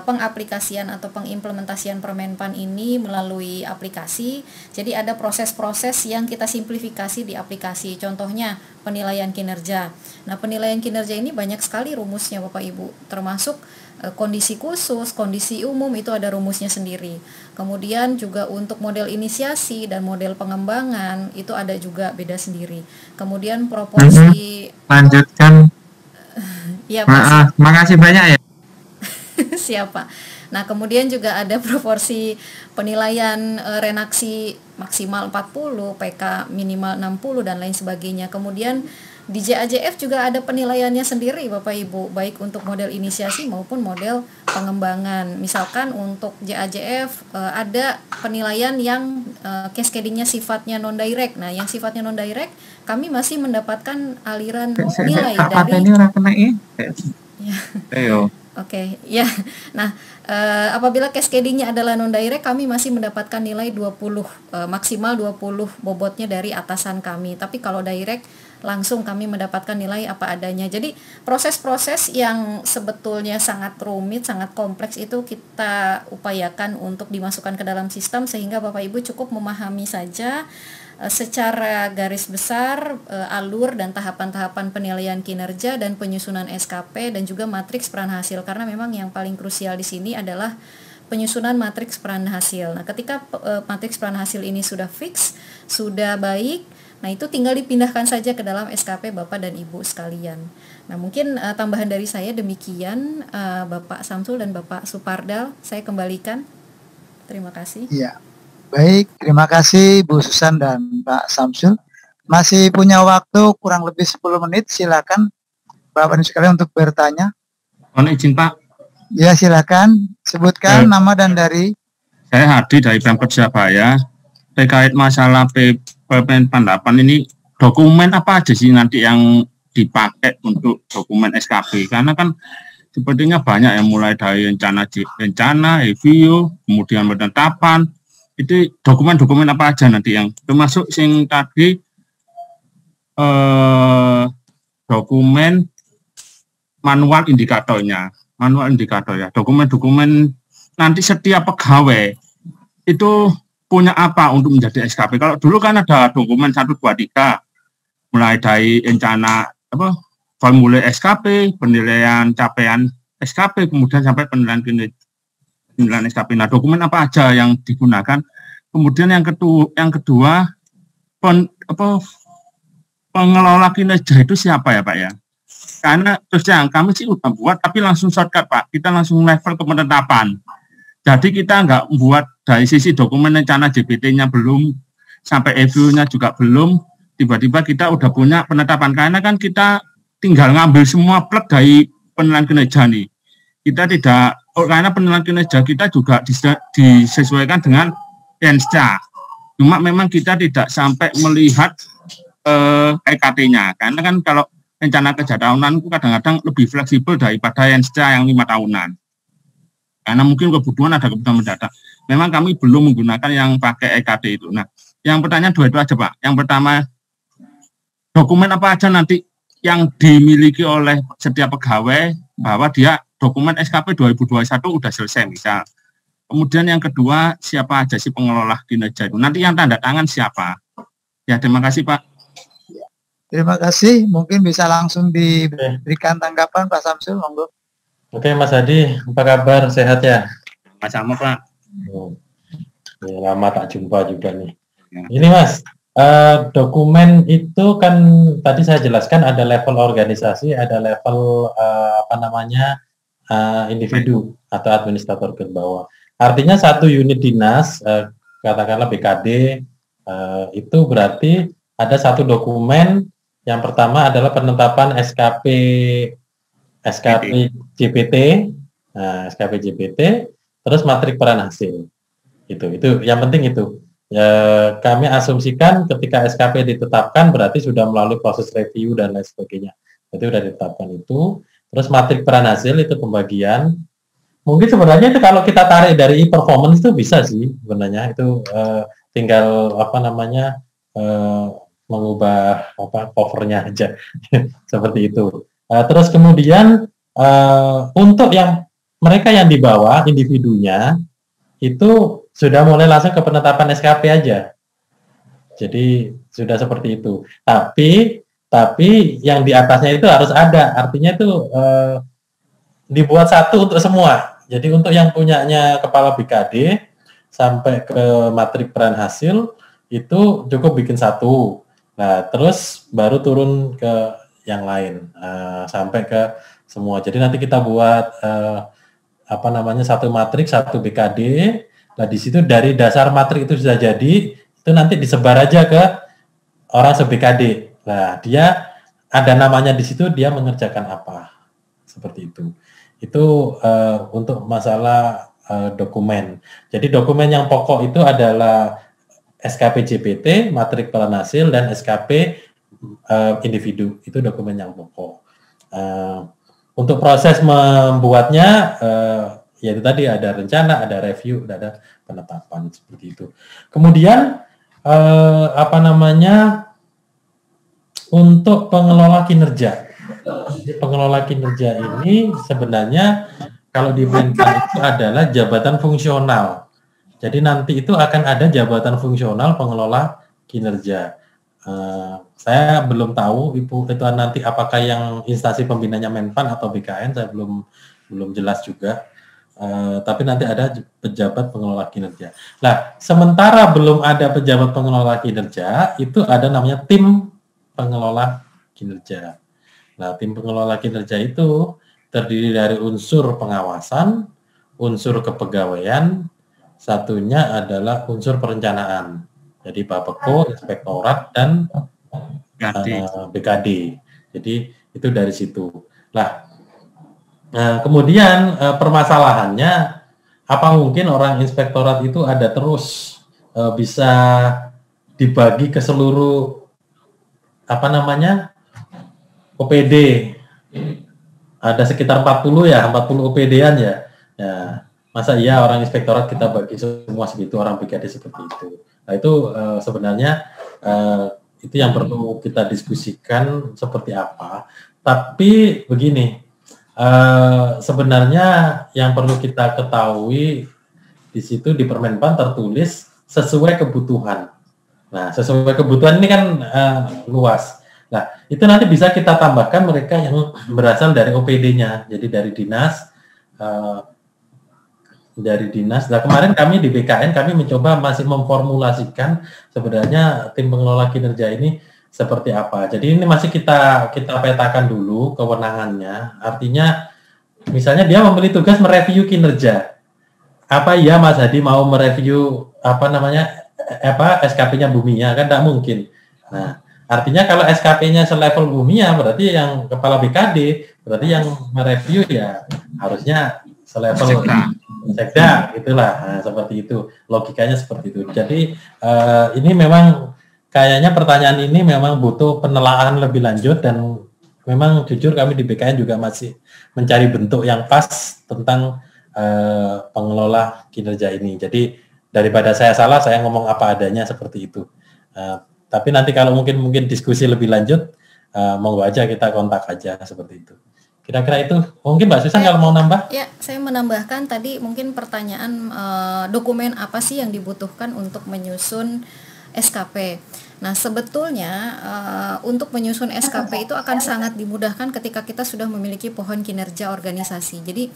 pengaplikasian atau pengimplementasian Permenpan ini melalui aplikasi. Jadi ada proses-proses yang kita simplifikasi di aplikasi. Contohnya penilaian kinerja. Nah, penilaian kinerja ini banyak sekali rumusnya, Bapak Ibu, termasuk kondisi khusus, kondisi umum, itu ada rumusnya sendiri. Kemudian juga untuk model inisiasi dan model pengembangan itu ada juga beda sendiri. Kemudian proporsi lanjutkan. Ya, Pak. Makasih banyak ya. Siapa? Nah, kemudian juga ada proporsi penilaian renaksi maksimal 40, PK minimal 60 dan lain sebagainya. Kemudian di JAJF juga ada penilaiannya sendiri, Bapak Ibu, baik untuk model inisiasi maupun model pengembangan. Misalkan untuk JAJF ada penilaian yang cascadingnya sifatnya non direct. Nah, yang sifatnya non direct kami masih mendapatkan aliran nilai dari Oke, ya. Nah, apabila cascading-nya adalah non-direct, kami masih mendapatkan nilai 20, maksimal 20 bobotnya dari atasan kami. Tapi kalau direct, langsung kami mendapatkan nilai apa adanya. Jadi, proses-proses yang sebetulnya sangat rumit, sangat kompleks itu kita upayakan untuk dimasukkan ke dalam sistem, sehingga Bapak Ibu cukup memahami saja secara garis besar alur dan tahapan-tahapan penilaian kinerja dan penyusunan SKP dan juga matriks peran hasil, karena memang yang paling krusial di sini adalah penyusunan matriks peran hasil. Nah, ketika matriks peran hasil ini sudah fix, sudah baik, nah itu tinggal dipindahkan saja ke dalam SKP Bapak dan Ibu sekalian. Nah, mungkin tambahan dari saya demikian, Bapak Samsul dan Bapak Supardal, saya kembalikan. Terima kasih. Iya. Baik, terima kasih Bu Susan dan Pak Samsul. Masih punya waktu kurang lebih 10 menit, silakan Bapak dan sekalian untuk bertanya. Mohon izin Pak. Ya, silakan sebutkan nama dan dari. Saya Hadi dari Pemkot Surabaya. Terkait masalah pendapan ini, dokumen apa aja sih nanti yang dipakai untuk dokumen SKP? Karena kan sepertinya banyak yang mulai dari rencana, review, kemudian penetapan. Itu dokumen-dokumen apa aja nanti yang termasuk sing tadi dokumen manual indikatornya, dokumen-dokumen nanti setiap pegawai itu punya apa untuk menjadi SKP. Kalau dulu kan ada dokumen 1, 2, 3 mulai dari rencana formulir SKP, penilaian capaian SKP, kemudian sampai penilaian SKP. Nah, dokumen apa aja yang digunakan? Kemudian yang kedua pengelola kinerja itu siapa ya Pak ya? Karena terus yang kami sih udah buat, tapi langsung shortcut Pak. Kita langsung level ke penetapan. Jadi kita nggak buat dari sisi dokumen rencana JBT-nya belum, sampai review-nya juga belum. Tiba-tiba kita udah punya penetapan. Karena kan kita tinggal ngambil semua plek dari penilaian kinerja nih. Kita tidak, karena penilaian kinerja kita juga disesuaikan dengan ENSCA. Cuma memang kita tidak sampai melihat EKT-nya. Karena kan kalau rencana kerja tahunan itu kadang-kadang lebih fleksibel daripada ENSCA yang 5 tahunan. Karena mungkin kebutuhan mendadak. Memang kami belum menggunakan yang pakai EKT itu. Nah, yang pertanyaan 2 itu aja Pak. Yang pertama, dokumen apa aja nanti yang dimiliki oleh setiap pegawai bahwa dia dokumen SKP 2021 udah selesai misal. Kemudian yang kedua, siapa aja sih pengelola kinerja itu? Nanti yang tanda tangan siapa? Ya, terima kasih Pak. Terima kasih. Mungkin bisa langsung diberikan tanggapan Pak Samsul, monggo. Oke, Mas Hadi, apa kabar? Sehat ya? Sama-sama Pak. Ya, lama tak jumpa juga nih. Ya. Ini Mas, dokumen itu kan tadi saya jelaskan ada level organisasi, ada level individu atau administrator ke bawah. Artinya satu unit dinas, katakanlah BKD, itu berarti ada satu dokumen. Yang pertama adalah penetapan SKP JPT, SKP JPT, terus matrik peran hasil. Itu yang penting itu. Ya, kami asumsikan ketika SKP ditetapkan berarti sudah melalui proses review dan lain sebagainya. Itu sudah ditetapkan itu. Terus matrik peran hasil itu pembagian. Mungkin sebenarnya itu kalau kita tarik dari performance itu bisa sih sebenarnya itu tinggal mengubah covernya aja seperti itu. Terus kemudian untuk yang mereka yang di bawah individunya itu sudah mulai langsung ke penetapan SKP aja. Jadi sudah seperti itu. Tapi yang di atasnya itu harus ada. Artinya itu dibuat satu untuk semua. Jadi untuk yang punyanya kepala BKD sampai ke matrik peran hasil itu cukup bikin satu. Nah, terus baru turun ke yang lain sampai ke semua. Jadi nanti kita buat satu matrik, satu BKD. Nah, di situ dari dasar matrik itu sudah jadi, itu nanti disebar aja ke orang se-BKD. Nah, dia ada namanya di situ, dia mengerjakan apa. Seperti itu. Itu untuk masalah dokumen. Jadi dokumen yang pokok itu adalah SKP JPT, matrik peran hasil, dan SKP individu. Itu dokumen yang pokok. Untuk proses membuatnya, ya itu tadi ada rencana, ada review, ada penetapan seperti itu. Kemudian apa namanya, untuk pengelola kinerja. Jadi pengelola kinerja ini sebenarnya kalau di Menpan itu adalah jabatan fungsional. Jadi nanti itu akan ada jabatan fungsional pengelola kinerja. Saya belum tahu Ibu itu nanti apakah yang instansi pembinanya Menpan atau BKN, saya belum jelas juga. Tapi nanti ada pejabat pengelola kinerja. Nah, sementara belum ada pejabat pengelola kinerja, itu ada namanya tim pengelola kinerja. Nah, tim pengelola kinerja itu terdiri dari unsur pengawasan, unsur kepegawaian, satunya adalah unsur perencanaan. Jadi Bapeko, Inspektorat, dan BKD. Jadi itu dari situ. Nah, kemudian permasalahannya, apa mungkin orang inspektorat itu ada terus bisa dibagi ke seluruh apa namanya OPD? Ada sekitar 40 ya, 40 OPD-an ya. Masa iya orang inspektorat kita bagi semua segitu, orang BKD seperti itu. Nah itu sebenarnya itu yang perlu kita diskusikan seperti apa. Tapi begini, sebenarnya yang perlu kita ketahui di situ di Permenpan tertulis sesuai kebutuhan. Nah sesuai kebutuhan ini kan luas. Nah itu nanti bisa kita tambahkan mereka yang berasal dari OPD-nya, jadi dari dinas. Nah kemarin kami di BKN kami mencoba masih memformulasikan sebenarnya tim pengelola kinerja ini seperti apa. Jadi ini masih kita petakan dulu kewenangannya. Artinya misalnya dia memberi tugas mereview kinerja. Apa ya Mas Hadi mau mereview SKP-nya Bumia, kan tidak mungkin. Nah artinya kalau SKP-nya selevel Bumia berarti yang kepala BKD, berarti yang mereview ya harusnya selevel Sekda, itulah. Nah, seperti itu logikanya, seperti itu. Jadi ini memang kayaknya pertanyaan ini memang butuh penelaahan lebih lanjut, dan memang jujur kami di BKN juga masih mencari bentuk yang pas tentang pengelola kinerja ini. Jadi daripada saya salah, saya ngomong apa adanya seperti itu. Tapi nanti kalau mungkin diskusi lebih lanjut, monggo aja kita kontak aja seperti itu. Kira-kira itu mungkin Mbak Susan kalau mau nambah? Ya, saya menambahkan tadi mungkin pertanyaan dokumen apa sih yang dibutuhkan untuk menyusun SKP. Nah sebetulnya untuk menyusun SKP itu akan sangat dimudahkan ketika kita sudah memiliki pohon kinerja organisasi. Jadi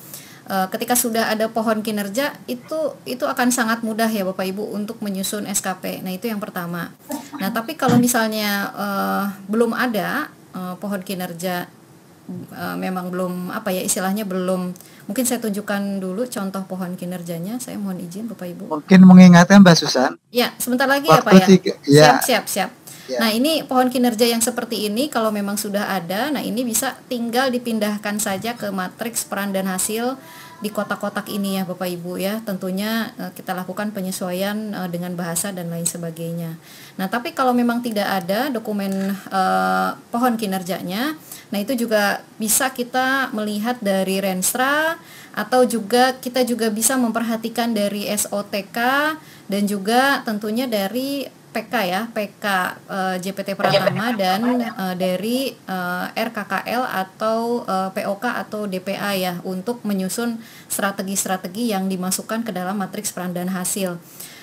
ketika sudah ada pohon kinerja itu akan sangat mudah ya Bapak Ibu untuk menyusun SKP. Nah itu yang pertama. Nah tapi kalau misalnya belum ada pohon kinerja, memang belum istilahnya belum, mungkin saya tunjukkan dulu contoh pohon kinerjanya. Saya mohon izin Bapak Ibu. Mungkin mengingatkan Mbak Susan. Ya, sebentar lagi ya Pak ya. Siap. Ya. Nah, ini pohon kinerja yang seperti ini kalau memang sudah ada, nah ini bisa tinggal dipindahkan saja ke matriks peran dan hasil di kotak-kotak ini ya Bapak Ibu ya. Tentunya kita lakukan penyesuaian dengan bahasa dan lain sebagainya. Nah, tapi kalau memang tidak ada dokumen pohon kinerjanya, nah itu juga bisa kita melihat dari Renstra, atau juga kita juga bisa memperhatikan dari SOTK, dan juga tentunya dari PK ya, PK JPT Pratama, dan dari RKKL atau POK atau DPA ya, untuk menyusun strategi-strategi yang dimasukkan ke dalam matriks peran dan hasil.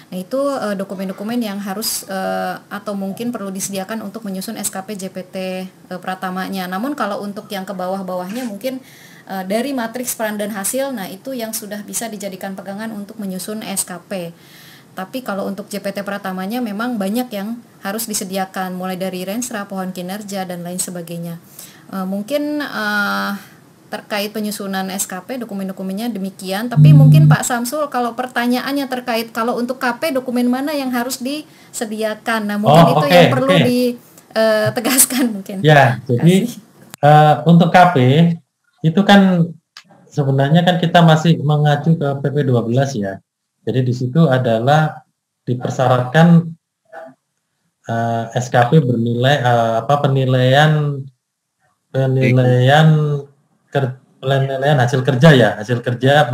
Nah itu dokumen-dokumen yang harus atau mungkin perlu disediakan untuk menyusun SKP JPT Pratamanya. Namun kalau untuk yang ke bawah-bawahnya mungkin dari matriks peran dan hasil, nah itu yang sudah bisa dijadikan pegangan untuk menyusun SKP. Tapi kalau untuk JPT Pratamanya memang banyak yang harus disediakan, mulai dari Renstra, pohon kinerja, dan lain sebagainya. Mungkin terkait penyusunan SKP, dokumen-dokumennya demikian. Tapi mungkin Pak Samsul, kalau pertanyaannya terkait kalau untuk KP, dokumen mana yang harus disediakan? Nah mungkin itu yang perlu ditegaskan mungkin. Ya, jadi untuk KP itu kan sebenarnya kan kita masih mengacu ke PP 12 ya. Jadi di situ adalah dipersyaratkan SKP bernilai penilaian penilaian hasil kerja ya, hasil kerja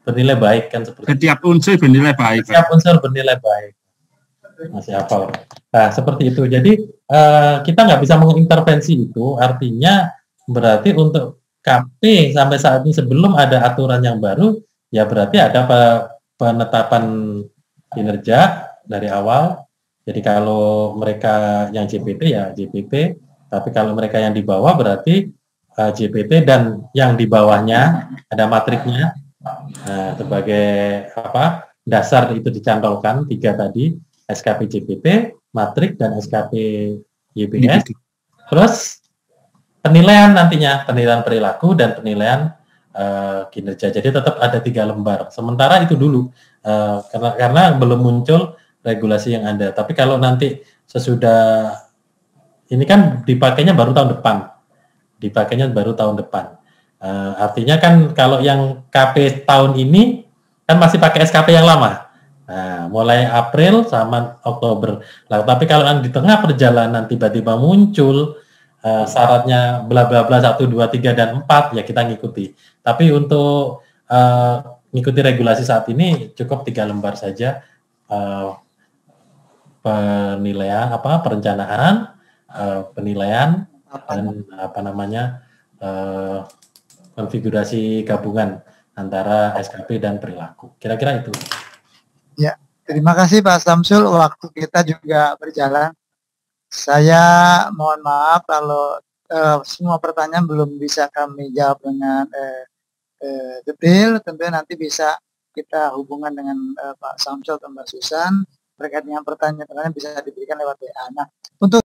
bernilai baik kan seperti Setiap unsur bernilai baik. setiap unsur bernilai baik. Masih hafal. Nah, seperti itu. Jadi kita nggak bisa mengintervensi itu, artinya berarti untuk KP sampai saat ini sebelum ada aturan yang baru, ya berarti ada penetapan kinerja dari awal. Jadi kalau mereka yang JPT ya JPT, tapi kalau mereka yang di bawah berarti JPT dan yang di bawahnya ada matriknya. Nah, sebagai dasar itu dicantolkan 3 tadi, SKP JPT, matrik dan SKP YPS. Terus penilaian nantinya, penilaian perilaku dan penilaian kinerja. Jadi tetap ada 3 lembar. Sementara itu dulu karena belum muncul regulasi yang ada. Tapi kalau nanti sesudah ini kan dipakainya baru tahun depan. Artinya kan kalau yang KP tahun ini kan masih pakai SKP yang lama. Nah, mulai April sama Oktober. Nah, tapi kalau di tengah perjalanan tiba-tiba muncul syaratnya bla bla bla 1, 2, 3 dan 4 ya kita ngikuti. Tapi untuk ngikuti regulasi saat ini cukup 3 lembar saja penilaian perencanaan, penilaian dan konfigurasi gabungan antara SKP dan perilaku. Kira-kira itu. Ya, terima kasih Pak Samsul. Waktu kita juga berjalan. Saya mohon maaf kalau semua pertanyaan belum bisa kami jawab dengan detail. Tentunya nanti bisa kita hubungan dengan Pak Samsul atau Mbak Susan terkait dengan pertanyaan-pertanyaan bisa diberikan lewat WA. Nah, untuk